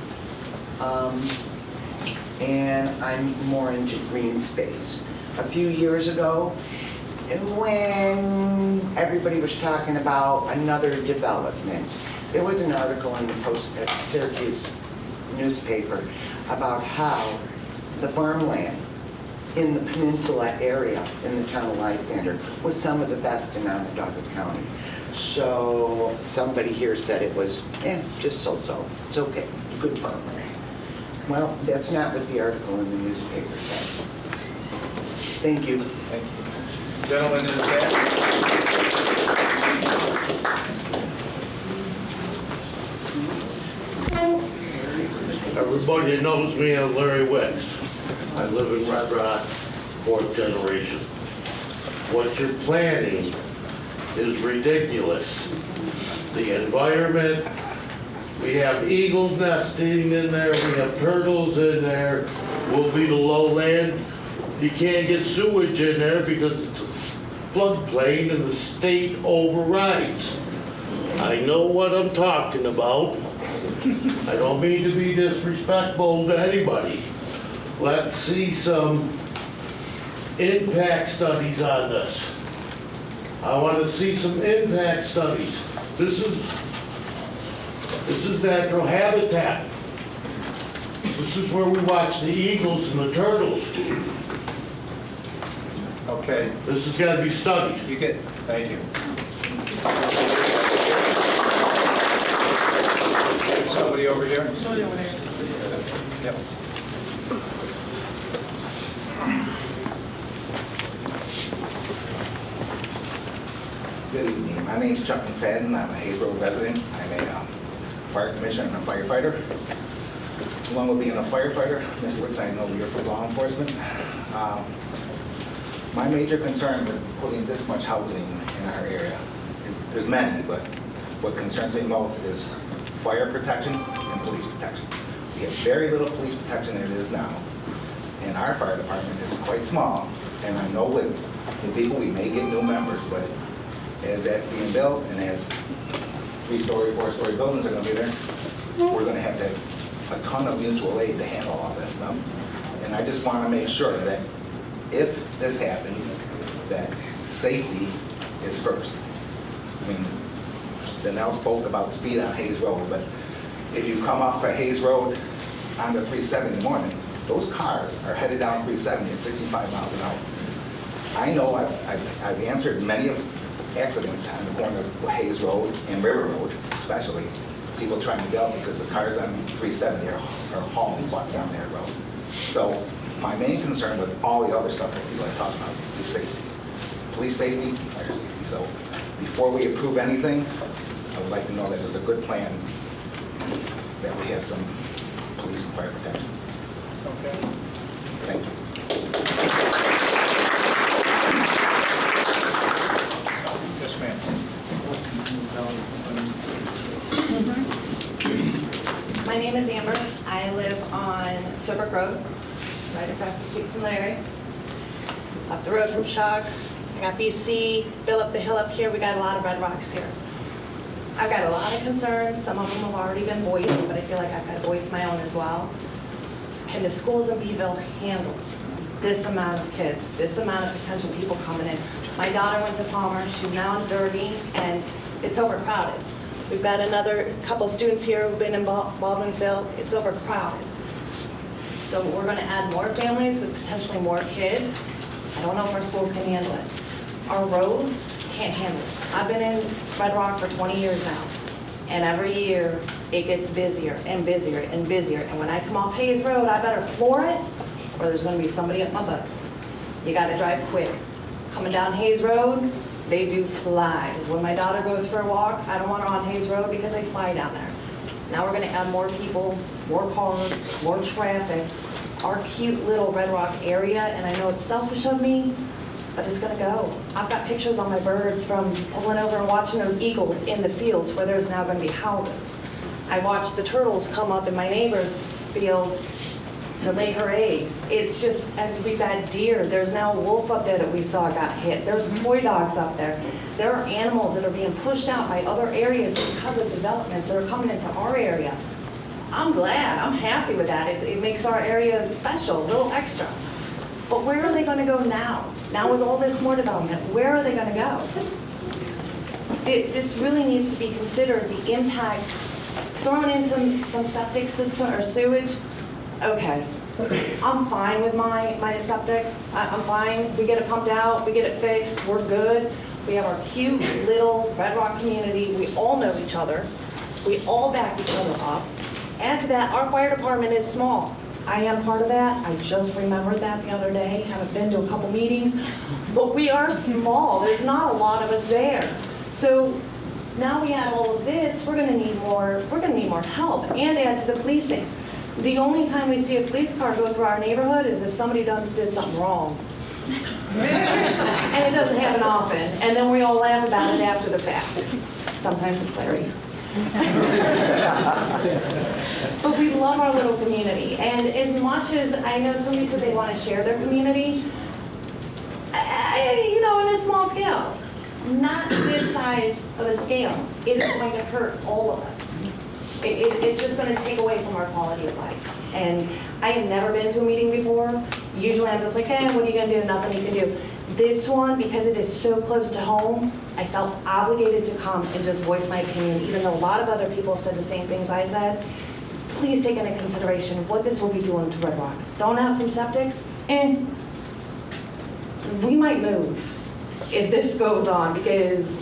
And I'm more into green space. A few years ago, when everybody was talking about another development, there was an article in the Syracuse newspaper about how the farmland in the peninsula area in the town of Lysander was some of the best in Onondaga County. So somebody here said it was, just so-so. It's okay, good farmland. Well, that's not what the article in the newspaper said. Thank you. Thank you. Gentleman in the back. Everybody knows me as Larry Wicks. I live in Red Rock, 4th generation. What you're planning is ridiculous. The environment, we have eagles nesting in there, we have turtles in there, will be the lowland. You can't get sewage in there because it's a floodplain and the state overrides. I know what I'm talking about. I don't mean to be disrespectful to anybody. Let's see some impact studies on this. I want to see some impact studies. This is natural habitat. This is where we watch the eagles and the turtles. Okay. This has got to be studied. You get, thank you. Somebody over here? Somebody over there. Yep. Good evening. My name's Chuck McFadden. I'm a Hayes Road resident. I'm a fire commissioner and a firefighter. Along with being a firefighter, Mr. Wicks, I know you're for law enforcement. My major concern with putting this much housing in our area is, there's many, but what concerns me most is fire protection and police protection. We have very little police protection as it is now, and our fire department is quite small, and I know with people, we may get new members, but as that's being built and as 3-story, 4-story buildings are going to be there, we're going to have a ton of mutual aid to handle all this stuff. And I just want to make sure that if this happens, that safety is first. I mean, Danelle spoke about speed on Hayes Road, but if you come off of Hayes Road on the 370 in the morning, those cars are headed down 370 at 65 miles an hour. I know I've answered many of accidents on the corner of Hayes Road and River Road, especially. People trying to get out because the cars on 370 are hauling down that road. So my main concern with all the other stuff that people are talking about is safety. Police safety, fire safety. So before we approve anything, I would like to know that it's a good plan, that we have some police and fire protection. Okay. Thank you. Yes, ma'am. My name is Amber. I live on Silver Road, right across the street from Larry. Up the road from Shock. I got BC, Bill up the hill up here. We got a lot of red rocks here. I've got a lot of concerns. Some of them have already been voiced, but I feel like I've got to voice my own as well. Can the schools in Beeville handle this amount of kids, this amount of potential people coming in? My daughter went to Palmer. She's now in Derby, and it's overcrowded. We've got another couple students here who've been in Baldwinsville. It's overcrowded. So we're going to add more families with potentially more kids. I don't know if our schools can handle it. Our roads can't handle it. I've been in Red Rock for 20 years now, and every year it gets busier and busier and busier. And when I come off Hayes Road, I better floor it, or there's going to be somebody up my butt. You got to drive quick. Coming down Hayes Road, they do fly. When my daughter goes for a walk, I don't want her on Hayes Road because they fly down there. Now we're going to add more people, more cars, more traffic. Our cute little Red Rock area, and I know it's selfish of me, but it's going to go. I've got pictures on my birds from pulling over and watching those eagles in the fields where there's now going to be houses. I watched the turtles come up in my neighbor's field to lay her eggs. It's just, and we've got deer. There's now a wolf up there that we saw got hit. There's toy dogs up there. There are animals that are being pushed out by other areas because of developments that are coming into our area. I'm glad, I'm happy with that. It makes our area special, a little extra. But where are they gonna go now? Now with all this more development, where are they gonna go? This really needs to be considered, the impact. Throwing in some septic system or sewage, okay. I'm fine with my septic. I'm fine. We get it pumped out, we get it fixed, we're good. We have our cute little Red Rock community. We all know each other. We all back each other up. Add to that, our fire department is small. I am part of that. I just remembered that the other day. Haven't been to a couple meetings. But we are small. There's not a lot of us there. So now we add all of this, we're gonna need more help, and add to the policing. The only time we see a police car go through our neighborhood is if somebody did something wrong. And it doesn't happen often. And then we all laugh about it after the fact. Sometimes it's Larry. But we love our little community. And as much as I know somebody said they want to share their community, in a small scale, not this size of a scale, it is going to hurt all of us. It's just going to take away from our quality of life. And I have never been to a meeting before. Usually I'm just like, what are you going to do? Nothing you can do. This one, because it is so close to home, I felt obligated to come and just voice my opinion, even though a lot of other people have said the same things I said. Please take into consideration what this will be doing to Red Rock. Throwing out some septics, and we might move if this goes on, because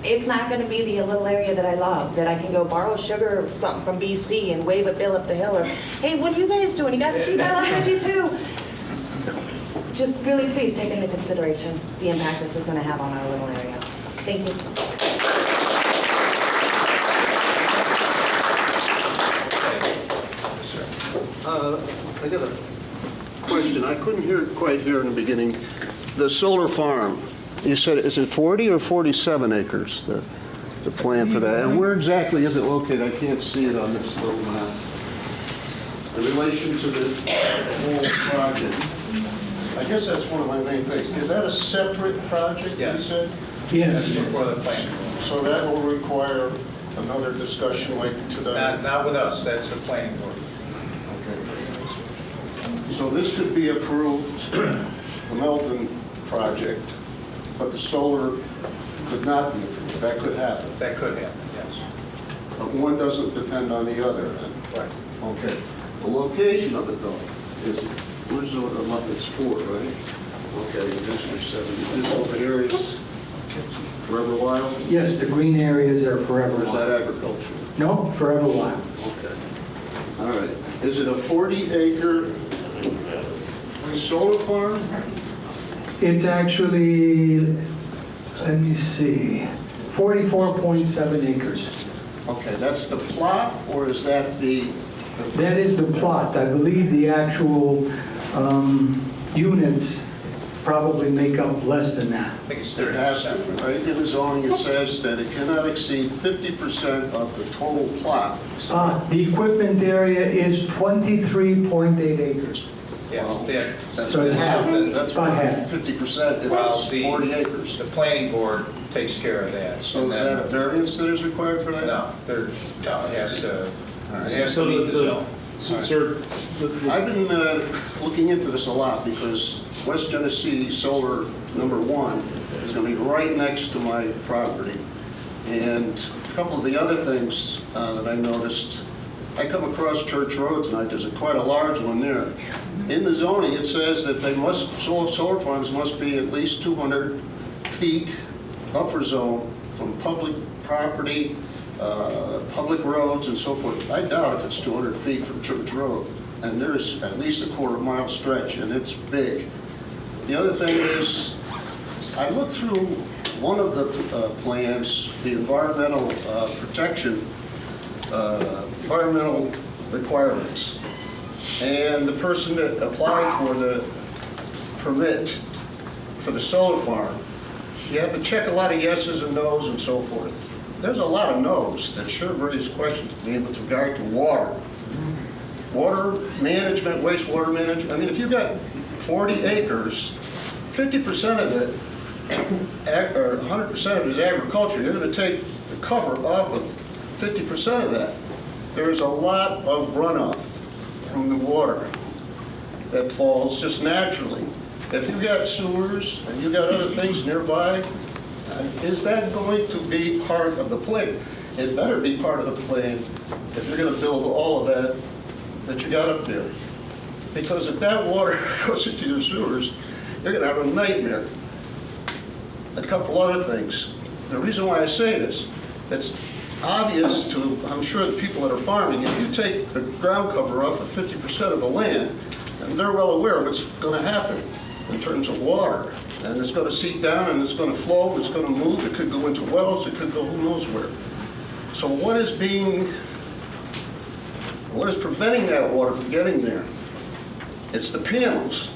it's not going to be the little area that I love, that I can go borrow sugar or something from BC and wave a bill up the hill, or, hey, what are you guys doing? You got to keep that on energy too. Just really please take into consideration the impact this is going to have on our little area. Thank you. I got a question. I couldn't quite hear in the beginning. The solar farm, you said, is it 40 or 47 acres, the plan for that? And where exactly is it located? I can't see it on this little map. In relation to the whole project, I guess that's one of my main things. Is that a separate project, you said? Yes. Before the plan. So that will require another discussion like today? Not with us, that's the planning board. So this could be approved, the Melvin project, but the solar could not be approved. That could happen. That could happen, yes. But one doesn't depend on the other. Right. Okay. The location of it though is, where's the lot? It's 4, right? Okay, District 7. This open area is Forever Wild? Yes, the green areas are Forever Or is Wild. that agriculture? No, Forever Wild. Okay. All right. Is it a 40-acre solar farm? It's actually, let me see, 44.7 acres. Okay, that's the plot, or is that the... That is the plot. I believe the actual units probably make up less than that. I think it's It has to, 30%. right? In the zoning, it says that it cannot exceed 50% of the total plot. The equipment area is 23.8 acres. Yeah, That's So it's half. That's About half. 50% if Well, it's 40 acres. the planning board takes care of that. So is that a variance that is required for that? No, it has to So meet the zone. Sir, I've been looking into this a lot because West Genesee Solar number 1 is going to be right next to my property. And a couple of the other things that I noticed, I come across Church Road tonight. There's quite a large one there. In the zoning, it says that they must, solar farms must be at least 200 feet buffer zone from public property, public roads and so forth. I doubt if it's 200 feet from Church Road. And there's at least a quarter-mile stretch, and it's big. The other thing is, I looked through one of the plans, the environmental protection, environmental requirements. And the person that applied for the permit for the solar farm, you have to check a lot of yeses and nos and so forth. There's a lot of nos that sure raise questions to me with regard to water. water management, wastewater management. I mean, if you've got 40 acres, 50% of it, or 100% of it is agriculture. You're going to take the cover off of 50% of that. There is a lot of runoff from the water that falls just naturally. If you've got sewers and you've got other things nearby, is that going to be part of the plan? It better be part of the plan if you're going to build all of that you got up there. Because if that water goes into your sewers, you're going to have a nightmare. A couple other things. The reason why I say this, it's obvious to, I'm sure, the people that are farming, if you take the ground cover off of 50% of the land, and they're well aware of what's going to happen in terms of water. And it's going to seep down, and it's going to flow, and it's going to move. It could go into wells. It could go who knows where. So what is preventing that water from getting there? It's the panels.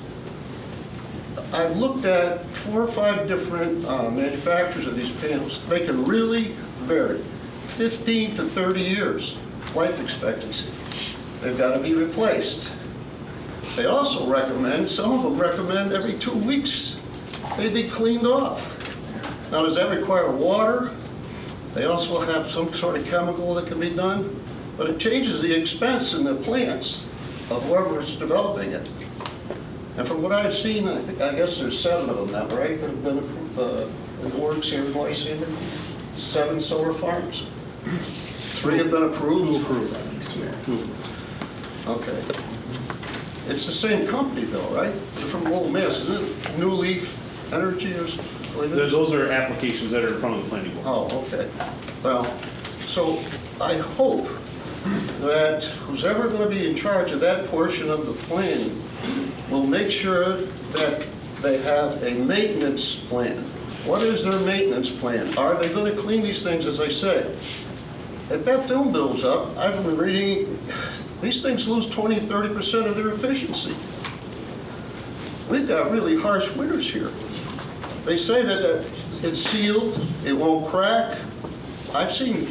I've looked at 4 or 5 different manufacturers of these panels. They can really vary. 15 to 30 years life expectancy. They've got to be replaced. They also recommend, some of them recommend every 2 weeks they be cleaned off. Now, does that require water? They also have some sort of chemical that can be done, but it changes the expense in the plants of whoever's developing it. And from what I've seen, I guess there's 7 of them now, right, that have been approved in the works here in Lysander. 7 solar farms. 3 have been approved. 2. Okay. It's the same company though, right? They're from Lowell, Mass, isn't it? New Leaf Energy or something? Those are applications that are in front of the planning board. Oh, okay. Well, so I hope that who's ever going to be in charge of that portion of the plan will make sure that they have a maintenance plan. What is their maintenance plan? Are they going to clean these things, as I said? If that film builds up, I've been reading, these things lose 20, 30% of their efficiency. We've got really harsh winters here. They say that it's sealed, it won't crack. I've seen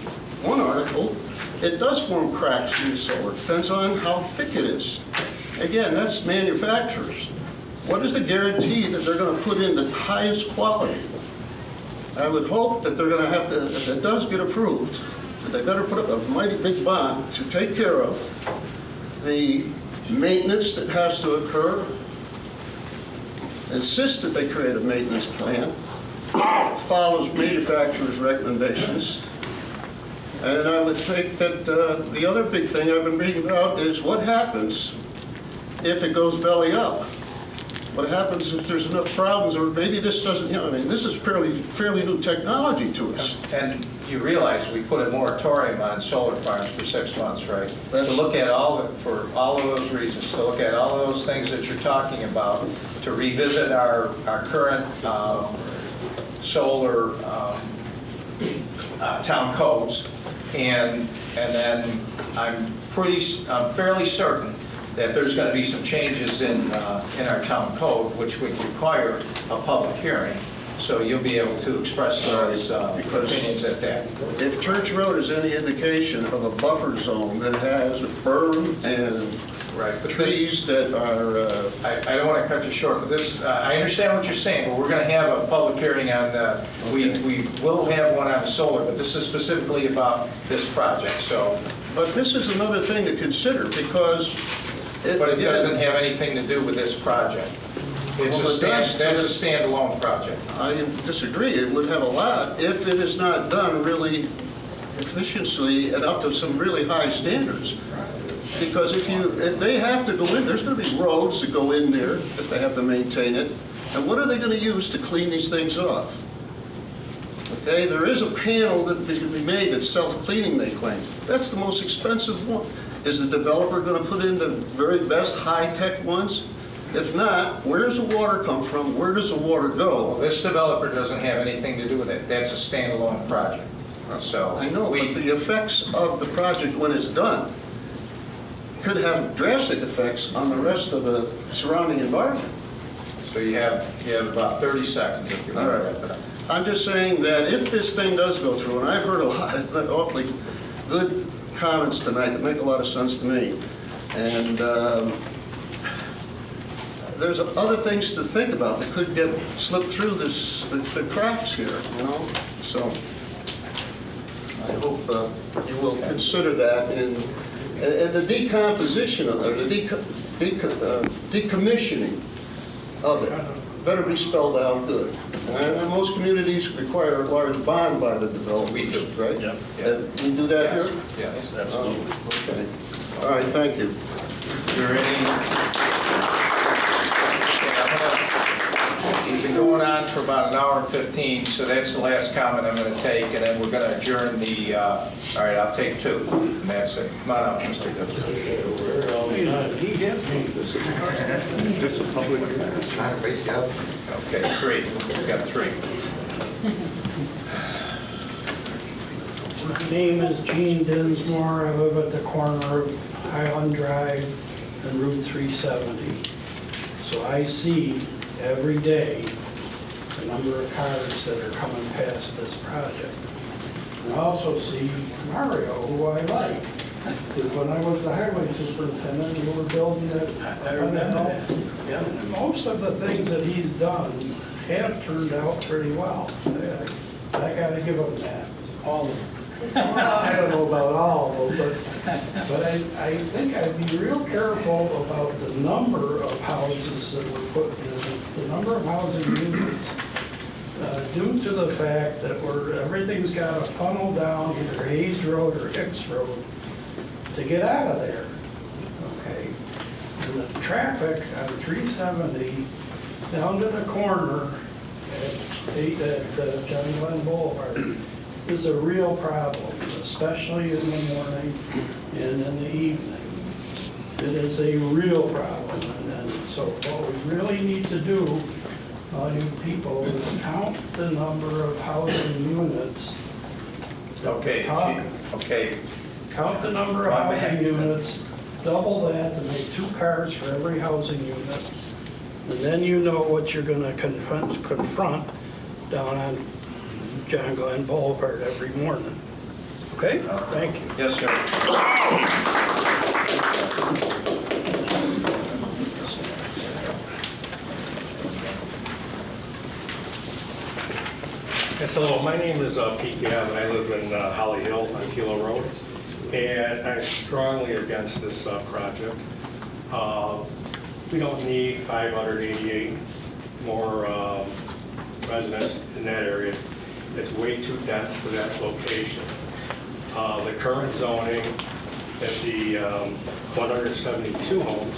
one article, it does form cracks in the solar. Depends on how thick it is. Again, that's manufacturers. What is the guarantee that they're going to put in the highest quality? I would hope that they're going to have to, if it does get approved, that they better put up a mighty big bond to take care of the maintenance that has to occur, insist that they create a maintenance plan, follows manufacturers' recommendations. And I would think that the other big thing I've been reading about is what happens if it goes belly up. What happens if there's enough problems, or maybe this doesn't, I mean, this is fairly new technology to us. And you realize we put a moratorium on solar farms for 6 months, right? To look at for all of those reasons, to look at all of those things that you're talking about, to revisit our current solar town codes, and then I'm fairly certain that there's going to be some changes in our town code, which would require a public hearing. So you'll be able to express those opinions at that. If Church Road is any indication of a buffer zone that has berm and trees that are... I don't want to cut you short, but this, I understand what you're saying, but we're going to have a public hearing on, we will have one on solar, but this is specifically about this project, so. But this is another thing to consider, because... But it doesn't have anything to do with this project. That's a standalone project. I disagree. It would have a lot if it is not done really efficiently and up to some really high standards. Because if they have to go in, there's going to be roads that go in there if they have to maintain it. And what are they going to use to clean these things off? Okay, there is a panel that can be made that's self-cleaning, they claim. That's the most expensive one. Is the developer going to put in the very best high-tech ones? If not, where does the water come from? Where does the water go? Well, this developer doesn't have anything to do with it. That's a standalone project. So I know, but the effects of the project when it's done could have drastic effects on the rest of the surrounding environment. So you have about 30 seconds if you want to wrap it up. I'm just saying that if this thing does go through, and I've heard a lot of awfully good comments tonight that make a lot of sense to me, And there's other things to think about that could get slipped through the cracks here, you know? So I hope you will consider that in the decomposition of, or the decommissioning of it. Better be spelled out good. And most communities require a large bond by the developer. We do, right? Yeah. We do that here? Yes, absolutely. Okay. All right, thank you. Is there We've been going on for about an hour and 15, so that's the last comment I'm going to take, and then we're going to adjourn the, all right, I'll take two, and that's it. Come on up, Mr. Dibs. Just a public, it's not a big job. Okay, three. We've got three. My name is Gene Dinsmore. I live at the corner of Highland Drive and Route 370. So I see every day the number of cars that are coming past this project. And I also see Mario, who I like. Because when I was the highway superintendent, we were building that. I remember that. Yeah. And most of the things that he's done have turned out pretty well. I got to give him that. All of them. Well, I don't know about all of them, but I think I'd be real careful about the number of houses that we're putting in, the number of housing units, due to the fact that everything's got to funnel down either Hayes Road or Hicks Road to get out of there, okay? And the traffic on 370 down to the corner at John Glenn Boulevard is a real problem, especially in the morning and in the evening. It is a real problem, and so what we really need to do, all you people, is count the number of housing units. Okay, okay. Count the number of housing units, double that to make 2 cars for every housing unit, and then you know what you're going to confront down on John Glenn Boulevard every morning. Okay? Thank you. Yes, sir. Yes, hello. My name is Pete Gavin. I live in Holly Hill on Kilo Road, and I'm strongly against this project. We don't need 588 more residents in that area. It's way too dense for that location. The current zoning at the 172 homes,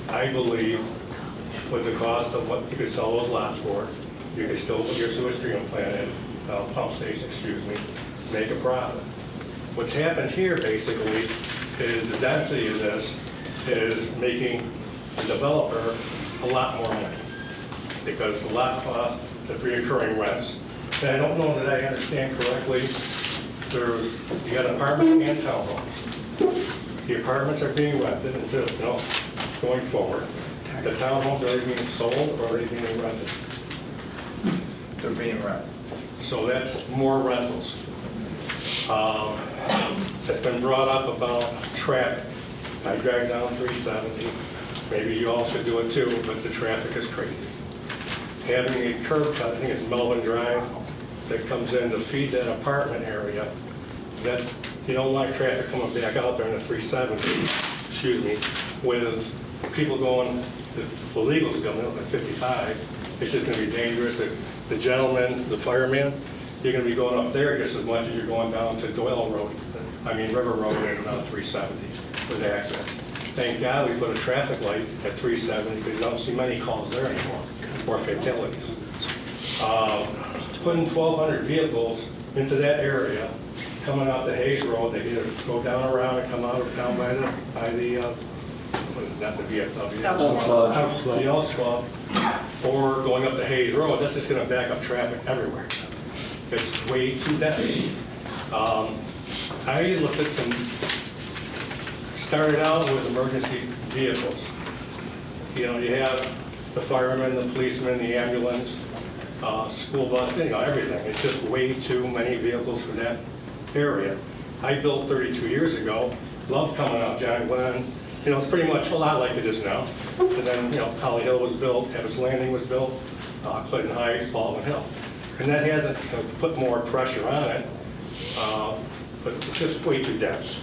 I believe, with the cost of what you could sell those lots for, you could still put your sewage treatment plant in, pump station, excuse me, make a profit. What's happened here basically is the density of this is making the developer a lot more money because the lot cost, the reoccurring rents, and I don't know that I understand correctly, you got apartments and townhomes. The apartments are being rented until, going forward. The townhomes are being sold or already being rented. They're being rented. So that's more rentals. It's been brought up about traffic. I drive down 370. Maybe you all should do it too, but the traffic is crazy. Having a curb cut, I think it's Melvin Drive, that comes in to feed that apartment area, that you don't want traffic coming back out there in the 370, excuse me, with people going, the illegals coming up at 55. It's just going to be dangerous. The gentleman, the fireman, you're going to be going up there just as much as you're going down to River Road and 370 with access. Thank God we put a traffic light at 370 because you don't see many calls there anymore, or fatalities. Putting 1,200 vehicles into that area, coming out to Hayes Road, they either go down around and come out down by the what is it, not the VFW, the Elks Club, or going up to Hayes Road. That's just going to back up traffic everywhere. It's way too dense. I looked at started out with emergency vehicles. You have the firemen, the policemen, the ambulance, school bus, everything. It's just way too many vehicles for that area. I built 32 years ago, loved coming up John Glenn, You know, it's pretty much a lot like it is now. And then, you know, Holly Hill was built, Evans Landing was built, Clinton Heights, Baldwin Hill. And that hasn't put more pressure on it, but it's just way too dense.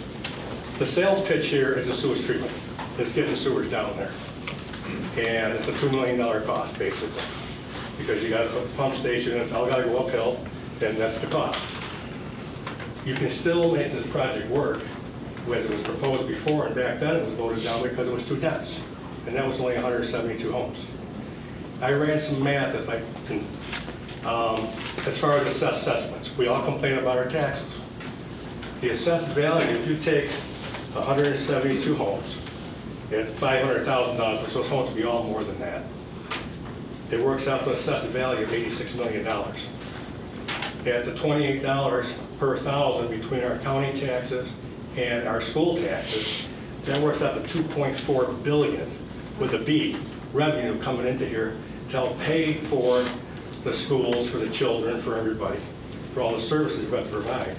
The sales pitch here is a sewage treatment. It's getting the sewage down there. And it's a $2 million cost, basically, because you got to put a pump station, and it's all got to go uphill, and that's the cost. You can still make this project work as it was proposed before, and back then it was voted down because it was too dense, and that was only 172 homes. I ran some math, if I can, as far as assessments. We all complain about our taxes. The assessed value, if you take 172 homes at $500,000, which those homes would be all more than that, it works out to an assessed value of $86 million. At the $28 per thousand between our county taxes and our school taxes, that works out to $2.4 billion with a B revenue coming into here to help pay for the schools, for the children, for everybody, for all the services we have to provide.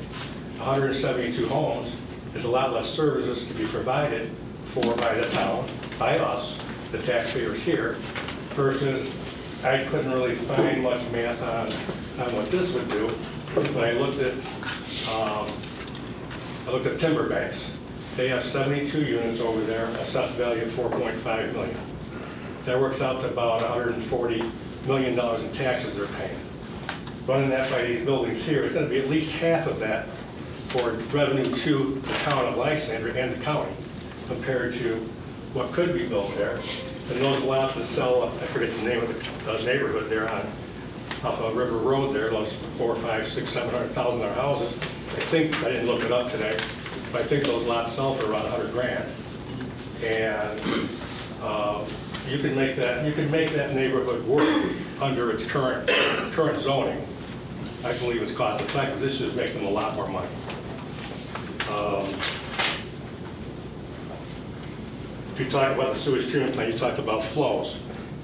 172 homes is a lot less services to be provided for by the town, by us, the taxpayers here, versus I couldn't really find much math on what this would do, but I looked at timber banks. They have 72 units over there, assessed value of $4.5 million. That works out to about $140 million in taxes they're paying. Running that by these buildings here, it's going to be at least half of that for revenue to the town of Lysander and the county, compared to what could be built there. And those lots that sell, I forget the name of the neighborhood there off of River Road there, those 400, 500, 600, $700,000 houses. I think, I didn't look it up today, but I think those lots sell for around $100 grand. And you can make that neighborhood work under its current zoning. I believe it's cost effective. This just makes them a lot more money. If you talk about the sewage treatment plant, you talked about flows.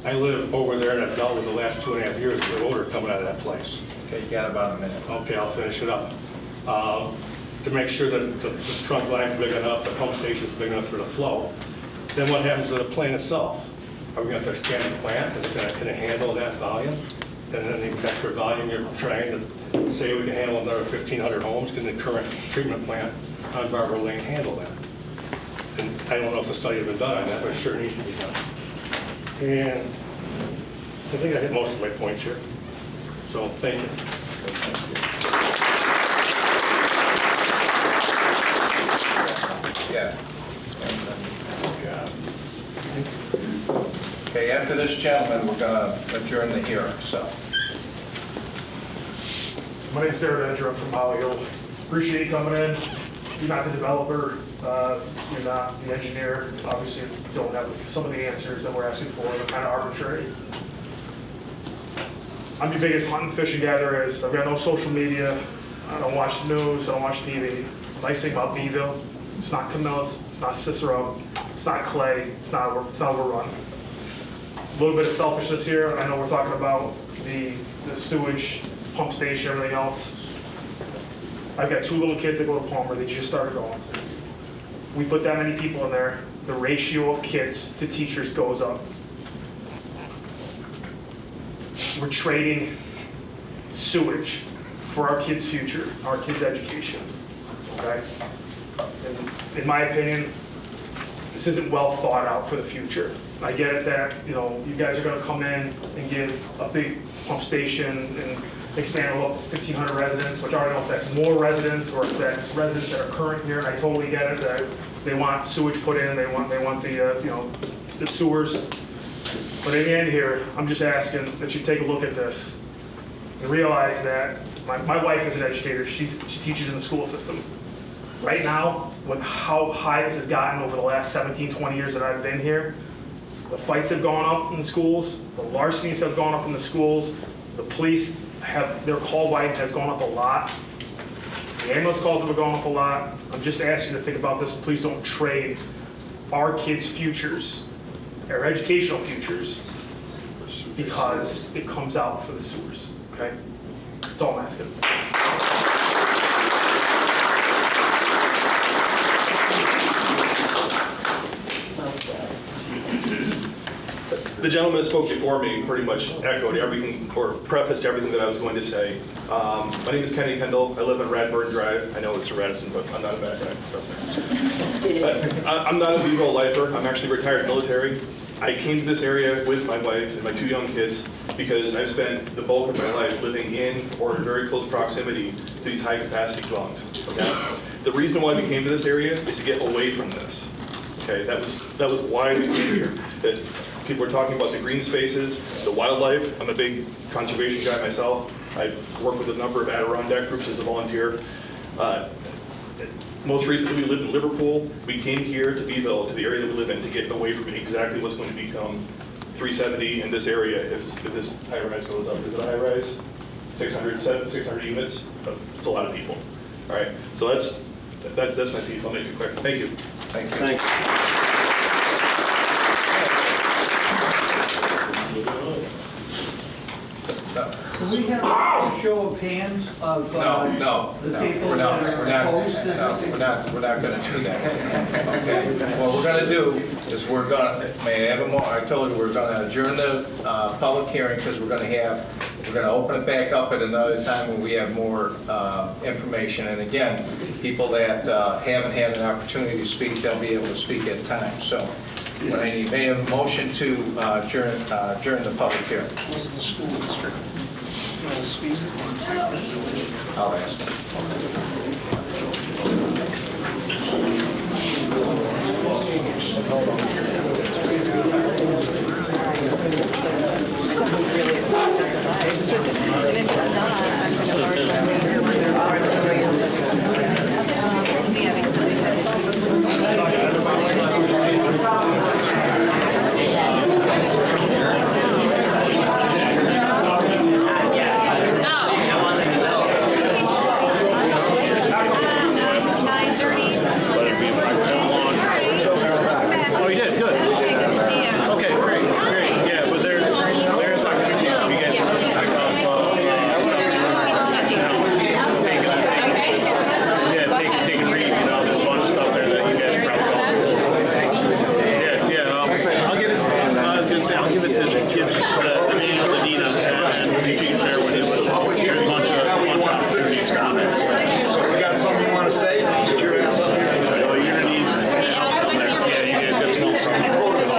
I live over there and I've dealt with the last 2.5 years with the odor coming out of that place. Okay, you got about a minute. Okay, I'll finish it up. To make sure that the trunk line's big enough, the pump station's big enough for the flow. Then what happens to the plant itself? Are we going to expand the plant? Is it going to handle that volume? And then the extra volume you're trying to say we can handle another 1,500 homes. Can the current treatment plant on Barbara Lane handle that? And I don't know if the study has been done on that, but it sure needs to be done. And I think I hit most of my points here. So thank you. Yeah. Okay, after this gentleman, we're going to adjourn the hearing, so. My name's Darren Edger, I'm from Holly Hill. Appreciate you coming in. You're not the developer, you're not the engineer. Obviously, you don't have some of the answers that we're asking for. They're kind of arbitrary. I'm your biggest hunting, fishing gatherer. I've got no social media. I don't watch the news. I don't watch TV. Nice thing about Beeville, it's not Camillus, it's not Cicero, it's not Clay, it's not overrun. A little bit of selfishness here. I know we're talking about the sewage, pump station, everything else. I've got 2 little kids that go to Palmer. They just started going. We put that many people in there, the ratio of kids to teachers goes up. We're trading sewage for our kids' future, our kids' education, okay? And in my opinion, this isn't well thought out for the future. I get it that, you guys are gonna come in and give a big pump station and expand it up to 1,500 residents, which I don't know if that's more residents or if that's residents that are current here, and I totally get it that they want sewage put in, they want the sewers. But in the end here, I'm just asking that you take a look at this and realize that my wife is an educator. She teaches in the school system. Right now, with how high this has gotten over the last 17, 20 years that I've been here, the fights have gone up in the schools, the larcenies have gone up in the schools, the police their call volume has gone up a lot. The ambulance calls have gone up a lot. I'm just asking you to think about this. Please don't trade our kids' futures, our educational futures, because it comes out for the sewers, okay? That's all I'm asking. The gentleman that spoke before me pretty much echoed everything, or prefaced everything that I was going to say. My name is Kenny Kendall. I live on Radburn Drive. I know it's a Radisson, but I'm not a bad guy, trust me. I'm not a Vivo lifer. I'm actually retired military. I came to this area with my wife and my 2 young kids because I've spent the bulk of my life living in or in very close proximity to these high-capacity dwellings. Okay? The reason why we came to this area is to get away from this. Okay, that was why we came here. That people are talking about the green spaces, the wildlife. I'm a big conservation guy myself. I work with a number of Adirondack groups as a volunteer. Most recently, we lived in Liverpool. We came here to Beeville, to the area that we live in, to get away from exactly what's going to become 370 in this area if this high-rise goes up. Is it a high-rise? 600 units? It's a lot of people. All right, so that's my piece. I'll make it quick. Thank you. Thank you. Thanks. Do we have a show of hands of the people we're that are opposed to this? we're not going to do that. Okay. What we're going to do is may I have a moment? I told you we're going to adjourn the public hearing because we're going to open it back up at another time when we have more information. And again, people that haven't had an opportunity to speak, they'll be able to speak at times. So what I need, may I have a motion to adjourn the public hearing? Was the school district, speak? I'll ask. Oh, you did? Good. Okay, great. Yeah, but there's talking to you guys take a read, there's a bunch of stuff there that you guys probably I'll give it, I was gonna say, I'll give it to the kids, the Nina, and she can share with you, but there's a bunch of opportunities, comments. You got something you want to say? Get your ass up here. So you're gonna need, you guys got a small problem.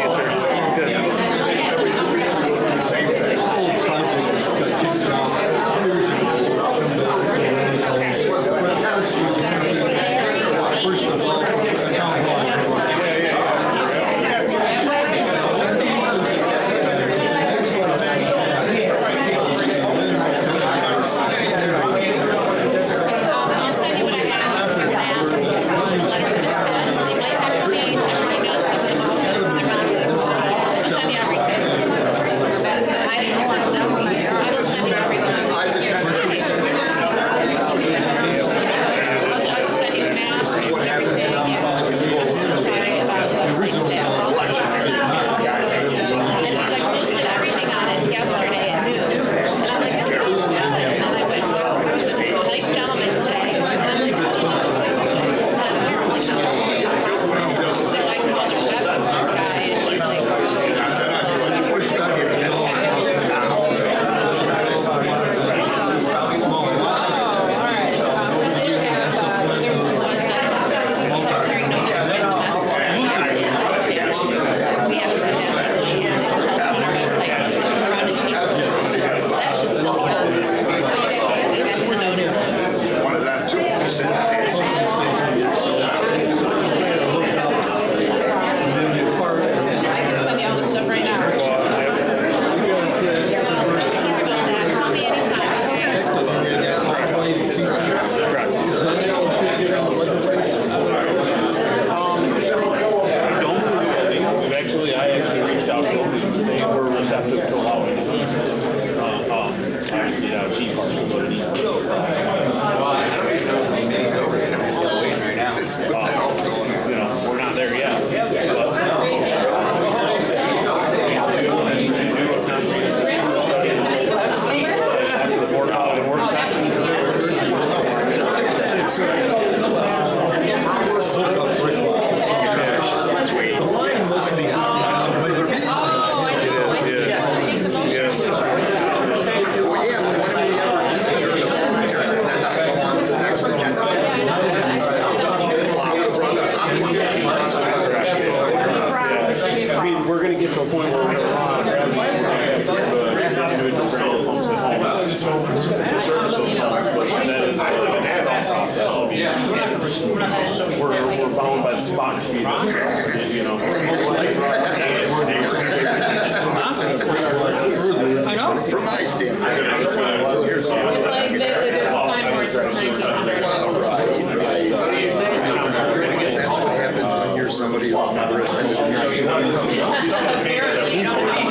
We're not there yet. We're bound by the spot sheet, you know. I know. From my standpoint. It's like there's a signboard since 1900. That's what happens when you're somebody who's never attended a meeting. Apparently, you don't have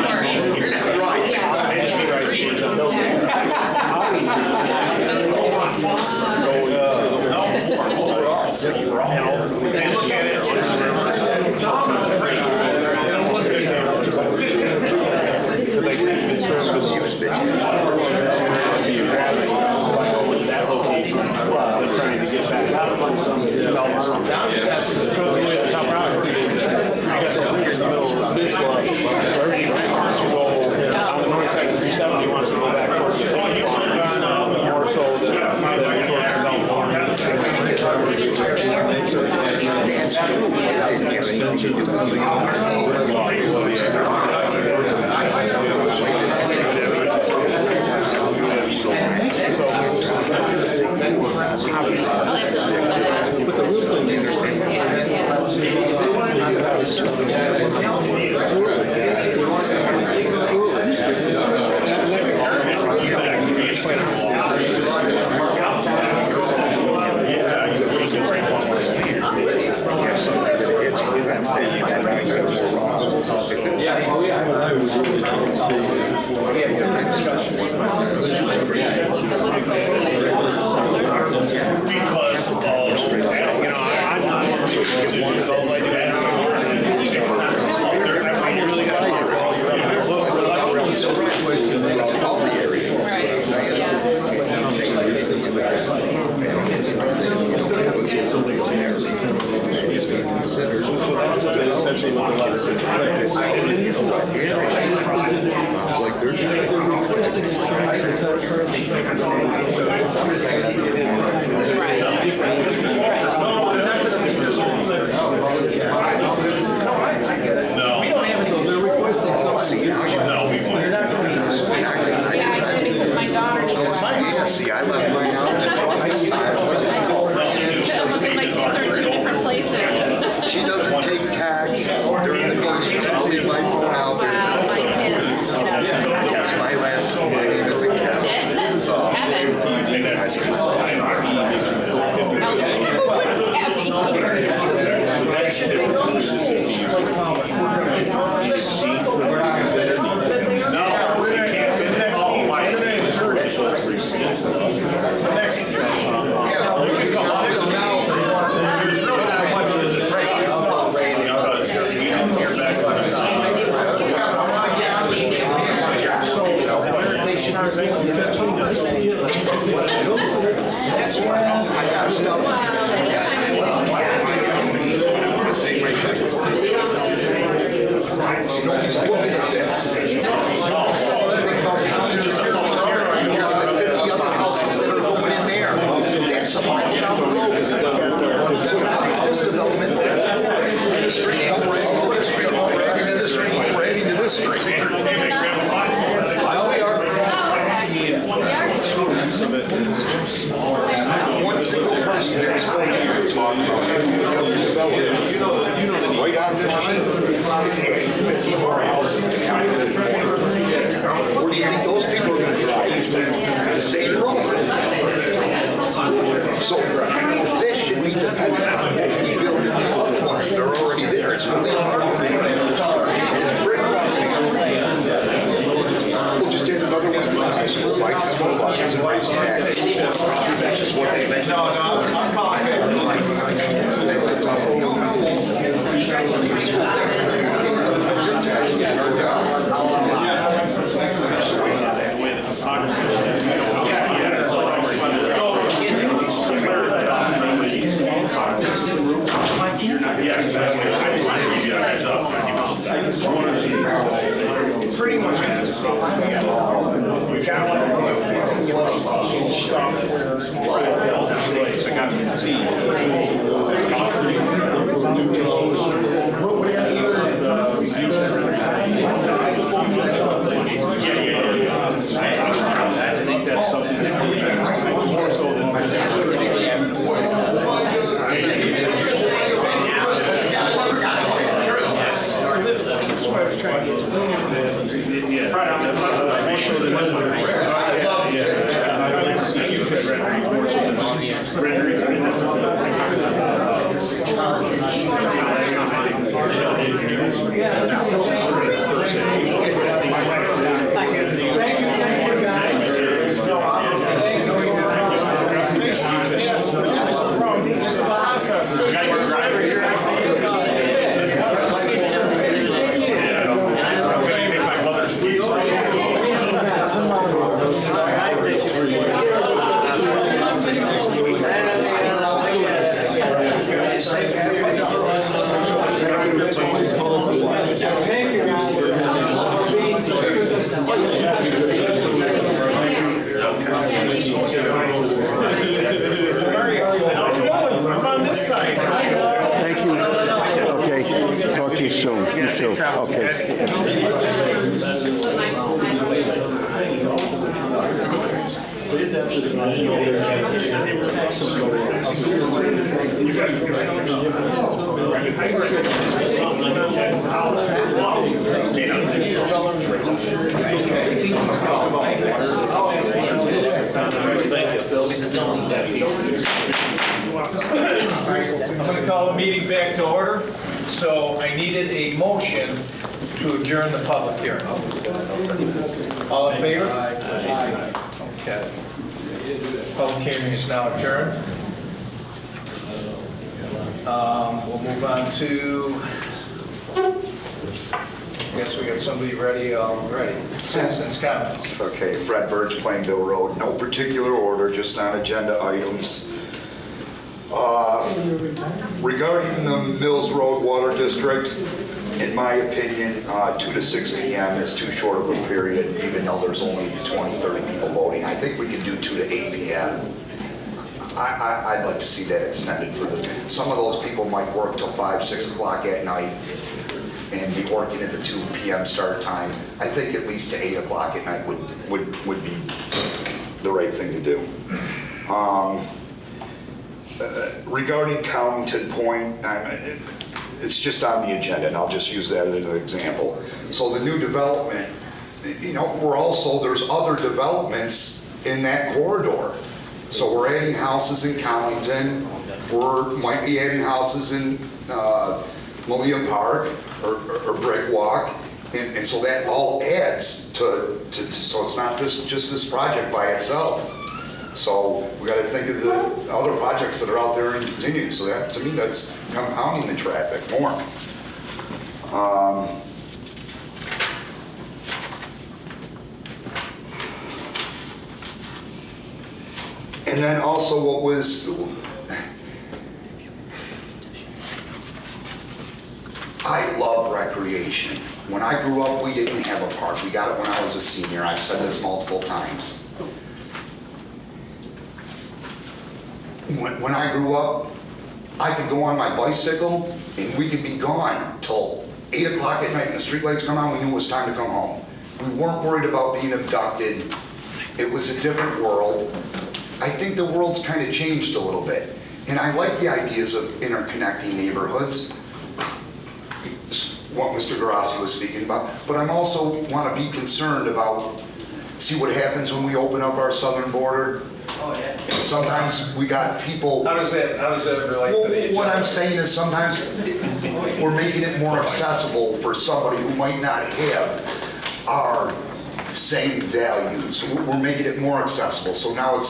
Because I think in terms of that location, they're trying to get back out from some development. So the way the top route is, you got the bridge in the middle of the peninsula, so everything wants to go on the north side of 370 wants to go back towards the more so than towards the South Farm. That's true. It didn't have anything to do with See, I left mine out in the truck. My kids are in two different places. She doesn't take tax during the meetings. I leave my phone out there. That's my last name. My name is Kevin. Right on this sheet, it's adding 50 more houses to count. Where do you think those people are going to drive? The same road. So this should be dependent on what we build in the other ones that are already there. It's really hard. We'll just add another one. I suppose like this one buses and raise taxes. That's just what they make. No, I'm calling it. Pretty much the same. We got stuff where I think that's something more so than It's a process. I'm on this side. Thank you. Okay, talk to you soon. You too. I'm going to call the meeting back to order. So I needed a motion to adjourn the public hearing. All in favor? Okay. Public hearing is now adjourned. We'll move on to, I guess we got somebody ready already. Citizens' comments. Okay, Fred Burge, Plainville Road, no particular order, just non-agenda items. Regarding the Mills Road Water District, in my opinion, 2 to 6 p.m. is too short of a period, even though there's only 20, 30 people voting. I think we can do 2 to 8 p.m. I'd like to see that extended for some of those people might work till 5, 6 o'clock at night and be working at the 2 p.m. start time. I think at least to 8 o'clock at night would be the right thing to do. Regarding Cowlington Point, it's just on the agenda, and I'll just use that as an example. So the new development, there's other developments in that corridor. So we're adding houses in Cowlington, might be adding houses in Malia Park or Brick Walk, and so that all adds to so it's not just this project by itself. So we got to think of the other projects that are out there and continue. So that, to me, that's compounding the traffic more. And then also what was, I love recreation. When I grew up, we didn't have a park. We got it when I was a senior. I've said this multiple times. When I grew up, I could go on my bicycle and we could be gone till 8 o'clock at night and the street lights come on, we knew it was time to come home. We weren't worried about being abducted. It was a different world. I think the world's kind of changed a little bit. And I like the ideas of interconnecting neighborhoods, what Mr. Garassi was speaking about, but I'm also want to be concerned about, see what happens when we open up our southern border. Oh, yeah. And sometimes we got people. How does that relate to the agenda? What I'm saying is sometimes we're making it more accessible for somebody who might not have our same values. We're making it more accessible. So now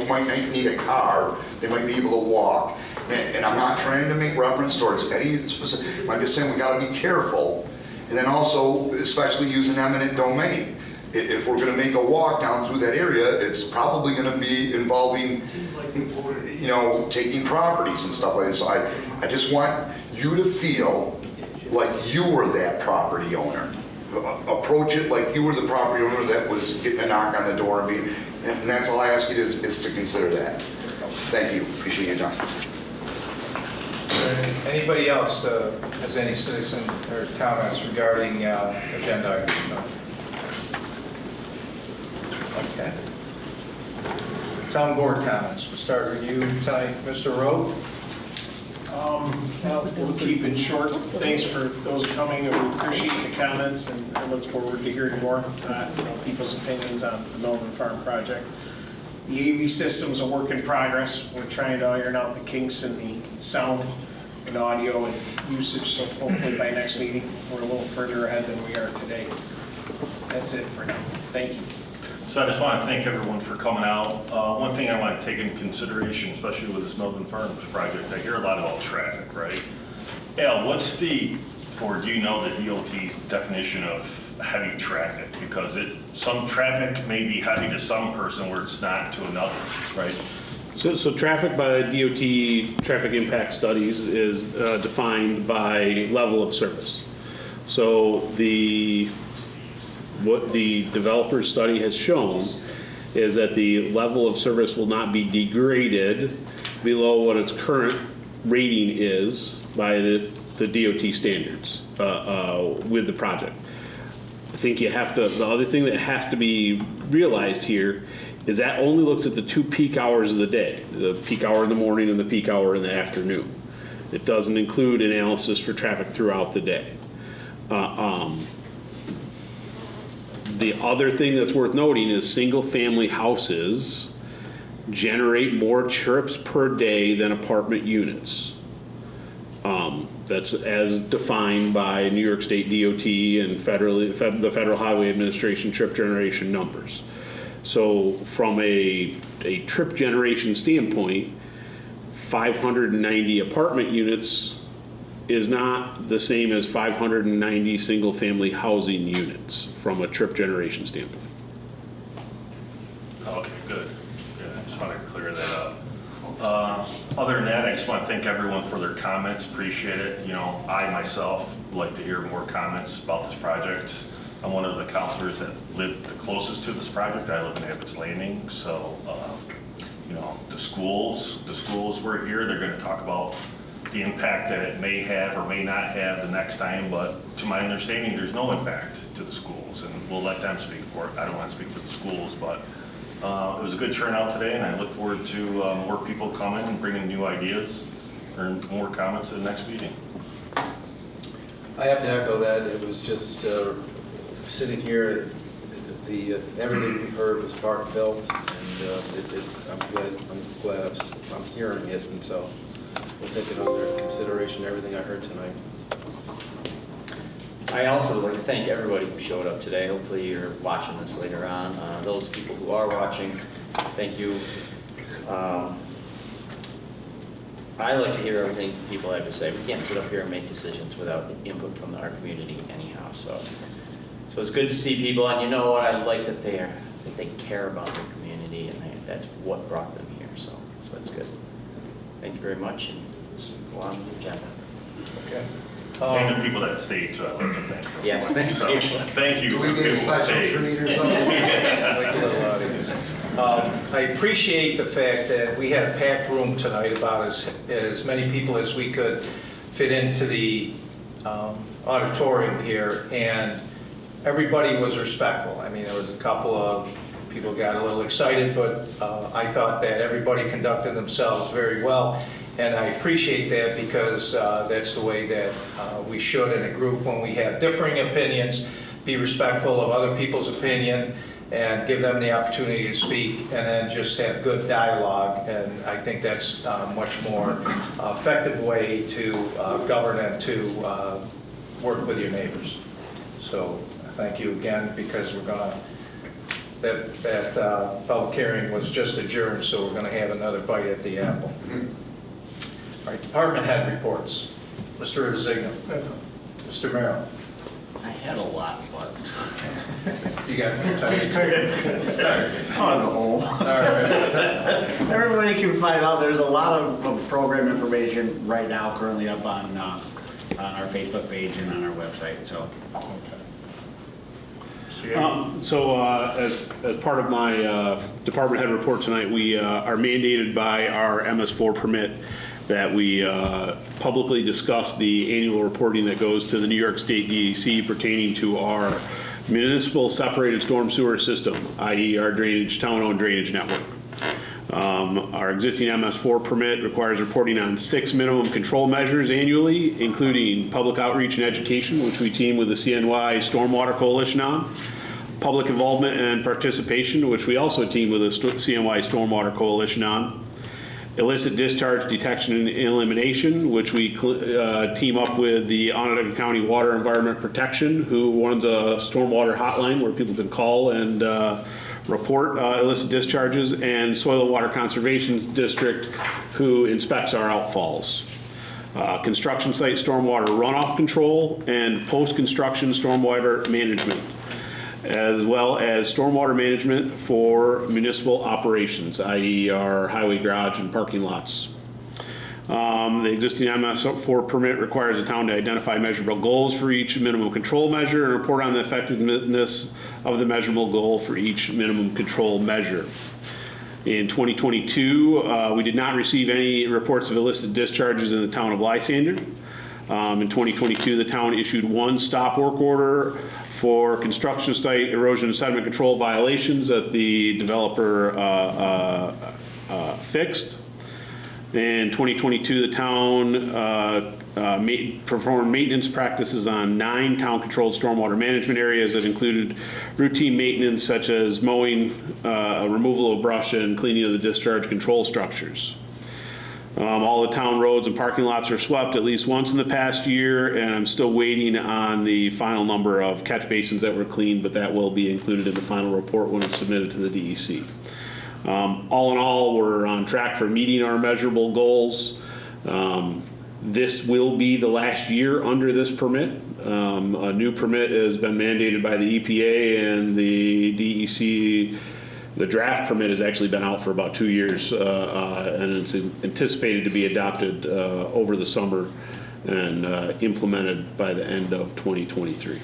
might not need a car. They might be able to walk. And I'm not trying to make reference towards any specific. I'm just saying we got to be careful. And then also, especially using eminent domain. If we're going to make a walk down through that area, it's probably going to be involving, taking properties and stuff like this. So I just want you to feel like you were that property owner. Approach it like you were the property owner that was getting a knock on the door and that's all I ask you is to consider that. Thank you. Appreciate your time. Anybody else has any citizen or comments regarding agenda items? Okay. Town board comments. We'll start with you tonight, Mr. Rowe. We'll keep it short. Thanks for those coming. We appreciate the comments, and I look forward to hearing more people's opinions on the Melbourne Farm project. The AV system's a work in progress. We're trying to iron out the kinks in the sound and audio and usage, so hopefully by next meeting we're a little further ahead than we are today. That's it for now. Thank you. So I just want to thank everyone for coming out. One thing I want to take into consideration, especially with this Melvin Farms project, I hear a lot about traffic, right? Al, what's the, or do you know the DOT's definition of heavy traffic? Because some traffic may be heavy to some person where it's not to another, right? So traffic by DOT traffic impact studies is defined by level of service. So what the developer's study has shown is that the level of service will not be degraded below what its current rating is by the DOT standards with the project. I think you have to, the other thing that has to be realized here is that only looks at the 2 peak hours of the day, the peak hour in the morning and the peak hour in the afternoon. It doesn't include analysis for traffic throughout the day. The other thing that's worth noting is single-family houses generate more trips per day than apartment units. That's as defined by New York State DOT and the Federal Highway Administration trip generation numbers. So from a trip generation standpoint, 590 apartment units is not the same as 590 single-family housing units from a trip generation standpoint. Okay, good. Yeah, I just want to clear that up. Other than that, I just want to thank everyone for their comments. Appreciate it. You know, I myself would like to hear more comments about this project. I'm one of the counselors that live the closest to this project. I live in Abbott's Landing, so you know, the schools were here. They're going to talk about the impact that it may have or may not have the next time, but to my understanding, there's no impact to the schools, and we'll let them speak for it. I don't want to speak to the schools, but it was a good turnout today, and I look forward to more people coming and bringing new ideas or more comments at the next meeting. I have to echo that. It was just sitting here, everything we heard was heartfelt, and I'm glad I'm hearing it, and so we'll take it under consideration, everything I heard tonight. I also would like to thank everybody who showed up today. Hopefully you're watching this later on. Those people who are watching, thank you. I like to hear everything people have to say. We can't sit up here and make decisions without input from our community anyhow. So it's good to see people, and you know what? I like that they care about their community, and that's what brought them here. So that's good. Thank you very much, and let's go on to the agenda. Okay. And the people that stayed too, I'd like to thank them. Yes, thank So, you. thank you for people who stayed. I appreciate the fact that we had a packed room tonight, about as many people as we could fit into the auditorium here, and everybody was respectful. I mean, there was a couple of people got a little excited, but I thought that everybody conducted themselves very well, and I appreciate that, because that's the way that we should in a group when we have differing opinions, be respectful of other people's opinion and give them the opportunity to speak, and then just have good dialogue. And I think that's a much more effective way to govern and to work with your neighbors. So thank you again, because we're going to, that public hearing was just adjourned, so we're going to have another bite at the apple. All right, department head reports. Mr. Rizigno. Mr. Merrill. I had a lot, but you got time. He's tired. On the whole. All right. Everybody can find out. There's a lot of program information right now, currently up on our Facebook page and on our website. So. As part of my department head report tonight, we are mandated by our MS4 permit that we publicly discuss the annual reporting that goes to the New York State DEC pertaining to our municipal separated storm sewer system, i.e. our town-owned drainage network. Our existing MS4 permit requires reporting on 6 minimum control measures annually, including public outreach and education, which we team with the CNY Stormwater Coalition on, public involvement and participation, which we also team with the CNY Stormwater Coalition on, illicit discharge detection and elimination, which we team up with the Onondaga County Water Environment Protection, who runs a stormwater hotline where people can call and report illicit discharges, and Soil and Water Conservation District, who inspects our outfalls. Construction site stormwater runoff control and post-construction stormwater management, as well as stormwater management for municipal operations, i.e. our highway garage and parking lots. The existing MS4 permit requires the town to identify measurable goals for each minimum control measure and report on the effectiveness of the measurable goal for each minimum control measure. In 2022, we did not receive any reports of illicit discharges in the town of Lysander. In 2022, the town issued one stop work order for construction site erosion and sediment control violations that the developer fixed. In 2022, the town performed maintenance practices on 9 town-controlled stormwater management areas that included routine maintenance such as mowing, removal of brush, and cleaning of the discharge control structures. All the town roads and parking lots are swept at least once in the past year, and I'm still waiting on the final number of catch basins that were cleaned, but that will be included in the final report when it's submitted to the DEC. All in all, we're on track for meeting our measurable goals. This will be the last year under this permit. A new permit has been mandated by the EPA and the DEC. The draft permit has actually been out for about 2 years, and it's anticipated to be adopted over the summer and implemented by the end of 2023.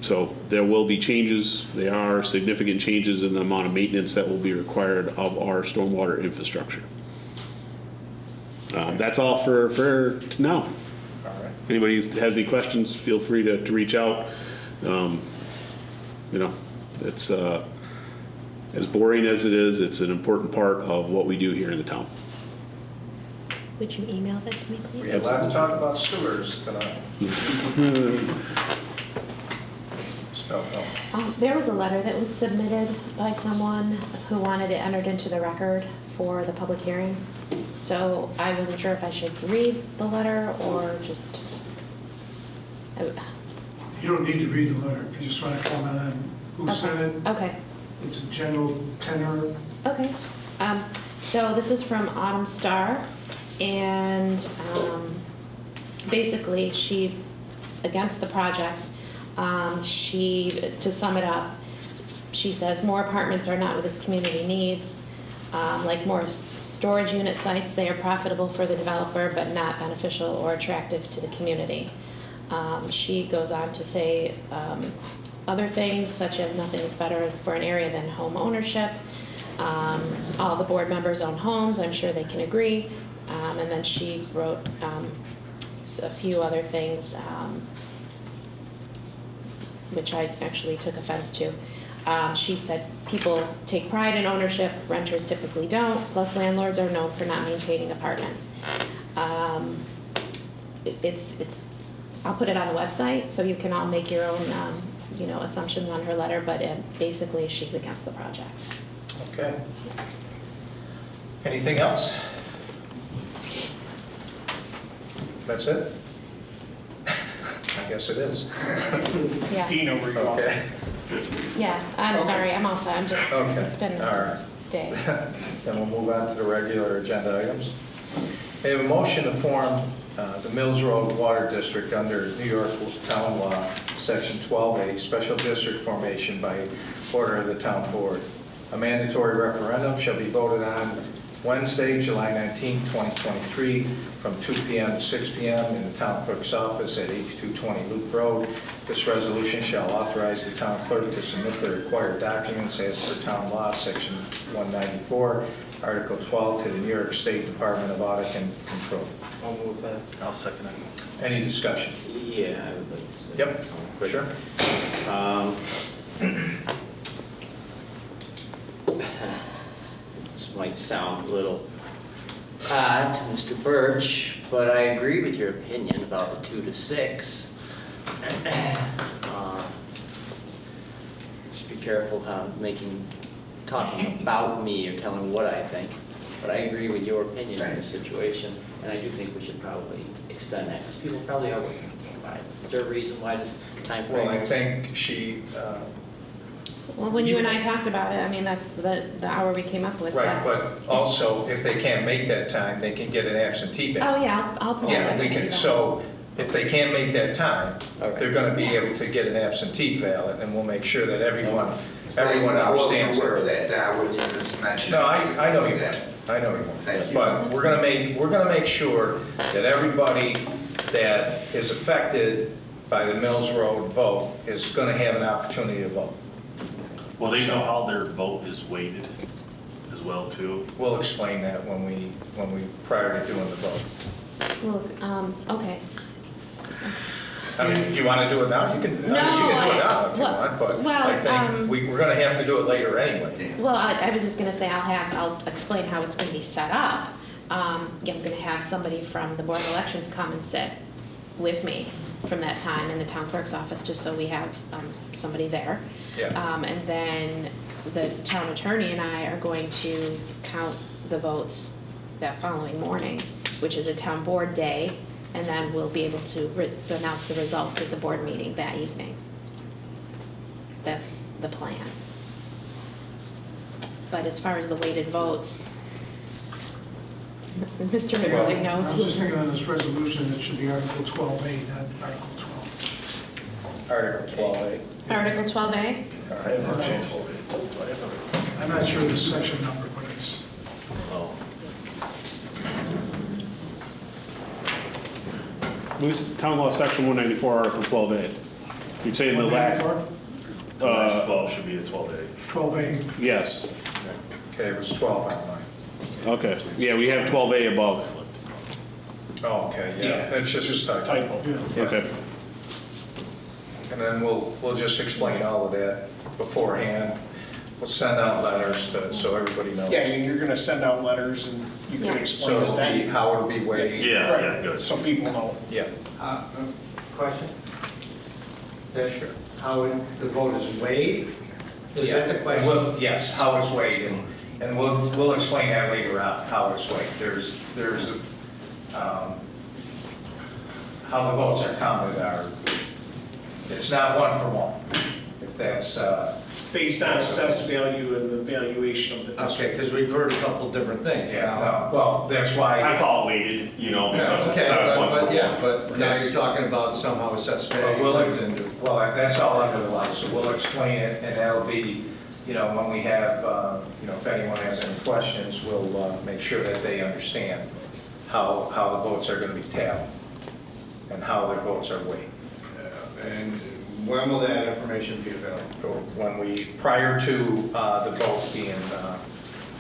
So there will be changes. There are significant changes in the amount of maintenance that will be required of our stormwater infrastructure. That's all for now. All right. If anybody has any questions, feel free to reach out. You know, it's as boring as it is, it's an important part of what we do here in the town. Would you email that to me, please? We're allowed to talk about sewers tonight. There was a letter that was submitted by someone who wanted it entered into the record for the public hearing. So I wasn't sure if I should read the letter or just... You don't need to read the letter, if you just want to comment on who sent it. Okay. It's a general tenor. Okay. So this is from Autumn Star, and basically she's against the project. To sum it up, she says more apartments are not what this community needs. Like more storage unit sites, they are profitable for the developer but not beneficial or attractive to the community. She goes on to say other things such as nothing is better for an area than home ownership. All the board members own homes, I'm sure they can agree. And then she wrote a few other things which I actually took offense to. She said people take pride in ownership, renters typically don't, plus landlords are known for not maintaining apartments. I'll put it on the website so you can all make your own assumptions on her letter, but basically she's against the project. Okay. Anything else? That's it? I guess it is. Yeah. Dina, were you also? Okay. Yeah, I'm sorry, I'm also, I'm just, it's been All right. a day. Then we'll move on to the regular agenda items. We have a motion to form the Mills Road Water District under New York Town Law, Section 12A, Special District Formation by order of the Town Board. A mandatory referendum shall be voted on Wednesday, July 19, 2023, from 2 p.m. to 6 p.m. in the Town Clerk's office at 8220 Loop Road. This resolution shall authorize the Town Clerk to submit the required documents as per Town Law, Section 194, Article 12, to the New York State Department of Audit and Control. I'll move that. I'll second it. Any discussion? Yeah, I would like to say. Yep, Quick. sure. This might sound a little odd to Mr. Birch, but I agree with your opinion about the 2 to 6. Just be careful how talking about me or telling what I think. But I agree with your opinion in this situation, and I do think we should probably extend that because people probably are working by it. Is there a reason why this time frame? Well, I think she Well, when you and I talked about it, I mean, that's the hour we came up with. Right, but also, if they can't make that time, they can get an absentee ballot. Oh, yeah, I'll put Yeah, that we to can, you. so if they can't make that time, they're gonna be able to get an absentee ballot, and we'll make sure that everyone I wasn't understands. aware of that, I wouldn't even mention it. No, I know you won't, I know you won't. Thank you. But we're gonna make sure that everybody that is affected by the Mills Road vote is gonna have an opportunity to vote. Well, they know how their vote is weighted as well, too. We'll explain that when we, prior to doing the vote. Well, okay. I mean, do you want to do it now? You can, you can do it now if you want, but I think we're going to have to do it later anyway. Well, I was just gonna say, I'll explain how it's gonna be set up. I'm gonna have somebody from the Board of Elections come and sit with me from that time in the town clerk's office, just so we have somebody there. Yeah. And then the town attorney and I are going to count the votes that following morning, which is a town board day, and then we'll be able to announce the results at the board meeting that evening. That's the plan. But as far as the weighted votes, Mr. Middleton, I was no. just thinking on this resolution, it should be Article 12A, not Article 12. Article 12A. Article 12A? I'm not sure the section number, but it's, Town law, section 194, article 12A. You'd say in the last. 194? The last 12 should be a 12A. 12A. Yes. Okay, it was 12 on mine. Okay, yeah, we have 12A above. Oh, okay, yeah, that's just a typo. Okay. And then we'll just explain all of that beforehand. We'll send out letters so everybody knows. Yeah, I mean, you're gonna send out letters and you can So explain it'll it then. be, how it'll be weighed. Right, so people know. Yeah. Question? Sure. How the vote is weighed? Is Yeah, that the question? well, yes, how it's weighed, and we'll explain that later on, how it's weighed. There's how the votes are counted are, it's not one for one. If that's, Based on assessed value and the valuation of the Okay, district. because we've heard a couple different things. yeah, no, well, that's why. I call it weighted, because Okay, it's not one for one. but now you're talking about somehow assessed value. Well, that's all under the law, so we'll explain it, and that'll be, when we have, if anyone has any questions, we'll make sure that they understand how the votes are going to be tallied and how their votes are weighed. And when will that information be available? Prior to the vote being,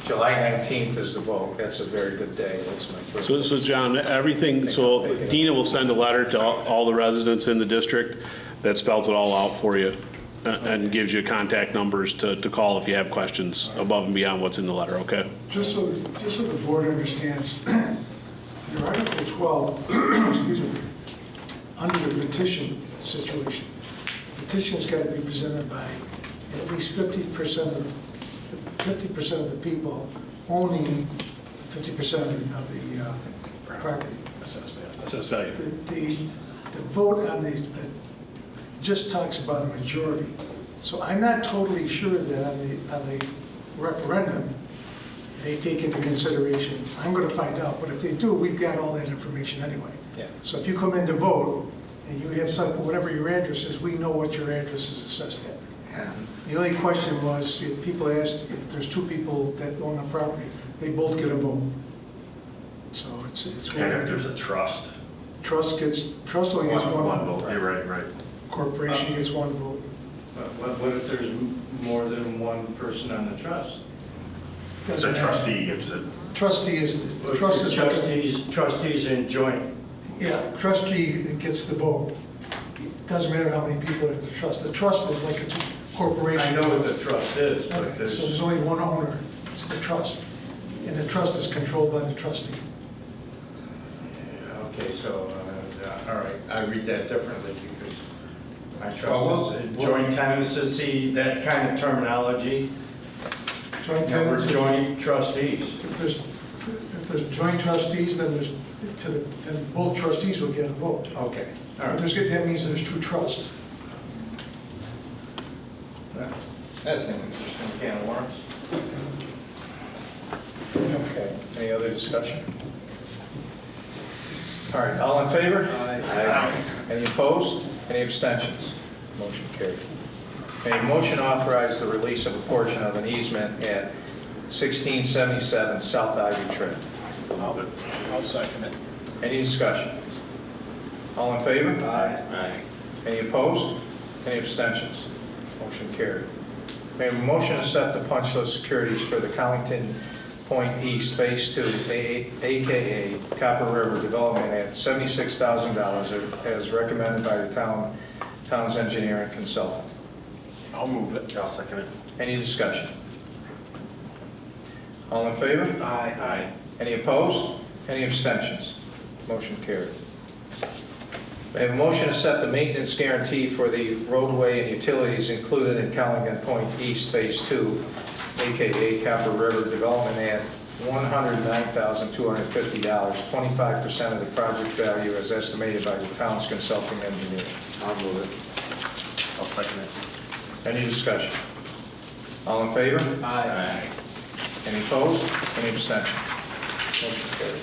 July 19th is the vote, that's a very good day, that's my birthday. So John, everything, so Dina will send a letter to all the residents in the district that spells it all out for you and gives you contact numbers to call if you have questions above and beyond what's in the letter, okay? just so the board understands, in Article 12, excuse me, under the petition situation, petition's got to be presented by at least 50% of the people owning 50% of the property. Assessed value. The vote on the, just talks about a majority. So I'm not totally sure that on the referendum, they take into consideration, I'm going to find out, but if they do, we've got all that information anyway. Yeah. So if you come in to vote, and you have some, whatever your address is, we know what your address is assessed at. The only question was, if people asked, if there's two people that own a property, they both get a vote. So it's. And if there's a trust? Trust only gets one vote. You're right. Corporation gets one vote. What if there's more than one person on the trust? The trustee gets it. Trustee is, the trust is. Trustees in joint. Yeah, trustee gets the vote. It doesn't matter how many people are in the trust. The trust is like a corporation. I know what the trust is, but Okay, so there's only one owner, it's the trust. And the trust is controlled by the trustee. Okay, so, all right, I read that differently because my trust is joint tenancy, that kind of terminology. Joint Now, we're tenants. joint trustees. If there's joint trustees, then then both trustees will get a vote. Okay, all That right. means there's two trusts. That's an interesting can of worms. Okay, any other discussion? All right, all in favor? Aye. Any opposed? Any abstentions? Motion carried. May a motion authorize the release of a portion of an easement at 1677 South Ivy Trail. I'll second it. Any discussion? All in favor? Aye. Any opposed? Any abstentions? Motion carried. May I have a motion to set the punch list securities for the Collington Point East Phase 2, AKA Copper River Development at $76,000 as recommended by the town's engineer and consultant. I'll move it. I'll second it. Any discussion? All in favor? Aye. Any opposed? Any abstentions? Motion carried. May I have a motion to set the maintenance guarantee for the roadway and utilities included in Collington Point East Phase 2, AKA Copper River Development at $109,250, 25% of the project value as estimated by the town's consulting engineer. I'll move it. I'll second it. Any discussion? All in favor? Aye. Any opposed? Any abstentions? Motion carried.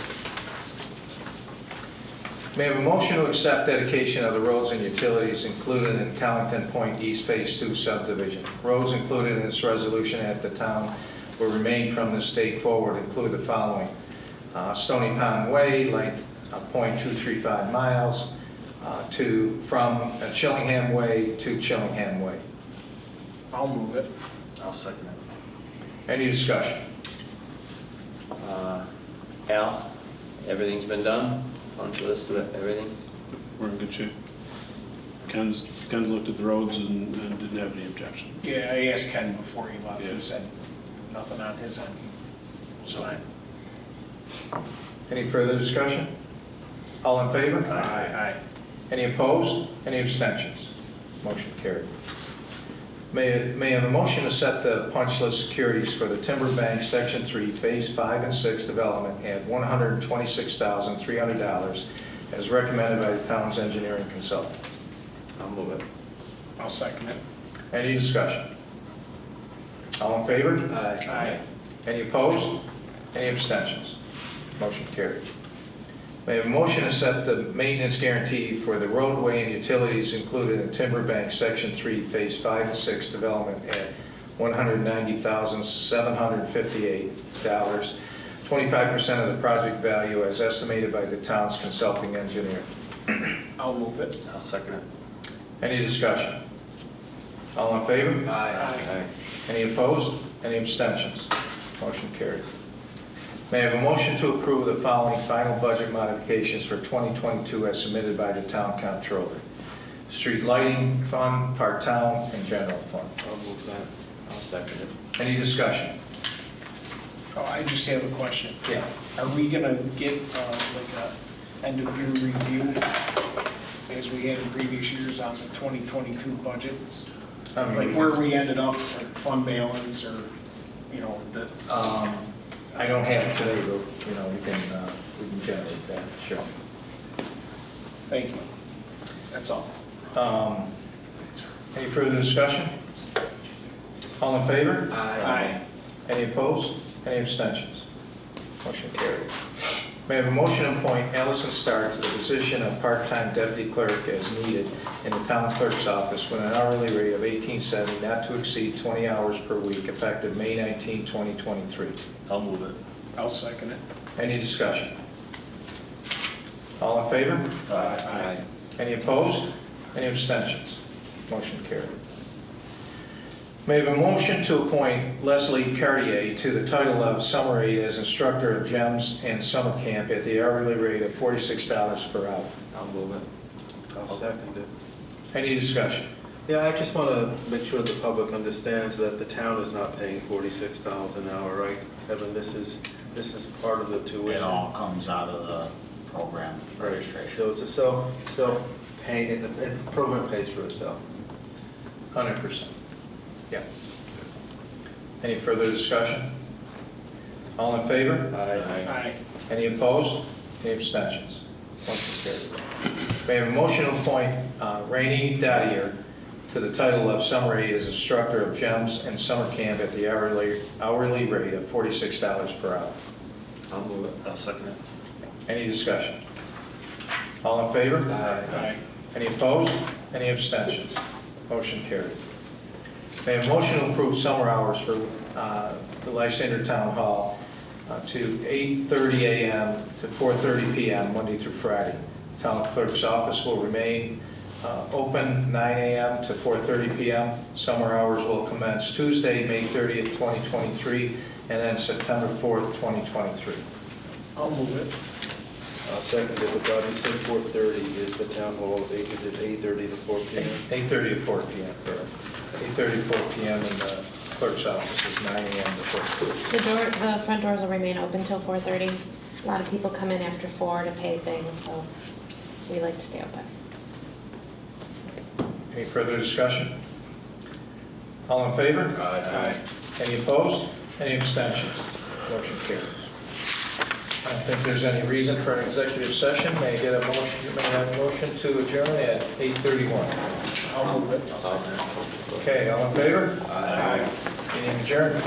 May I have a motion to accept dedication of the roads and utilities included in Collington Point East Phase 2 subdivision. Roads included in this resolution at the town will remain from this date forward include the following. Stony Pond Way, length of .235 miles, from Chillingham Way to Chillingham Way. I'll move it. I'll second it. Any discussion? Al, everything's been done? Punch list of everything? We're in good shape. Ken's looked at the roads and didn't have any objection. Yeah, I asked Ken before he left. Yeah. He said nothing on his end. It's fine. Any further discussion? All in favor? Aye. Any opposed? Any abstentions? Motion carried. May I have a motion to set the punch list securities for the Timber Bank Section 3, Phase 5 and 6 development at $126,300 as recommended by the town's engineering consultant. I'll move it. I'll second it. Any discussion? All in favor? Aye. Any opposed? Any abstentions? Motion carried. May I have a motion to set the maintenance guarantee for the roadway and utilities included in Timber Bank Section 3, Phase 5 and 6 development at $190,758, 25% of the project value as estimated by the town's consulting engineer. I'll move it. I'll second it. Any discussion? All in favor? Aye. Any opposed? Any abstentions? Motion carried. May I have a motion to approve the following final budget modifications for 2022 as submitted by the town comptroller? Street lighting fund, part town, and general fund. I'll move that. I'll second it. Any discussion? Oh, I just have a question. Yeah. Are we gonna get like a end of year review as we had in previous years on the 2022 budget? Like where we ended up, like fund balance or, you know, the. I don't have it today, but, we can generate that, sure. Thank you. That's all. Any further discussion? All in favor? Aye. Any opposed? Any abstentions? Motion carried. May I have a motion to appoint Allison Starr to the position of part-time deputy clerk as needed in the town clerk's office with an hourly rate of $18.70, not to exceed 20 hours per week, effective May 19, 2023. I'll move it. I'll second it. Any discussion? All in favor? Aye. Any opposed? Any abstentions? Motion carried. May I have a motion to appoint Leslie Cartier to the title of Summer Aide as instructor of GEMS and Summer Camp at the hourly rate of $46 per hour. I'll move it. I'll second it. Any discussion? Yeah, I just want to make sure the public understands that the town is not paying $46 an hour, right? Evan, this is part of the tuition. It all comes out of the program registration. So it's a self-paying, the program pays for itself. 100%. Yeah. Any further discussion? All in favor? Aye. Any opposed? Any abstentions? Motion carried. May I have a motion to appoint Rainey Dottier to the title of Summer Aid as Instructor of GEMS and Summer Camp at the hourly rate of $46 per hour. I'll move it. I'll second it. Any discussion? All in favor? Aye. Any opposed? Any abstentions? Motion carried. May I have a motion to approve summer hours for the Lysander Town Hall to 8:30 a.m. to 4:30 p.m. Monday through Friday. Town clerk's office will remain open 9 a.m. to 4:30 p.m. Summer hours will commence Tuesday, May 30th, 2023, and then September 4th, 2023. I'll move it. I'll second it, but obviously 4:30 is the town hall, is it 8:30 to 4 p.m.? 8:30 to 4 p.m., correct. 8:30 to 4 p.m. and the clerk's office is 9 a.m. to 4:30. The front doors will remain open till 4:30. A lot of people come in after 4 to pay things, so we like to stay open. Any further discussion? All in favor? Aye. Any opposed? Any abstentions? Motion carries. I don't think there's any reason for an executive session. May I get a motion, may I have a motion to adjourn at 8:31? I'll move it. Okay, all in favor? Aye. Meeting adjourned.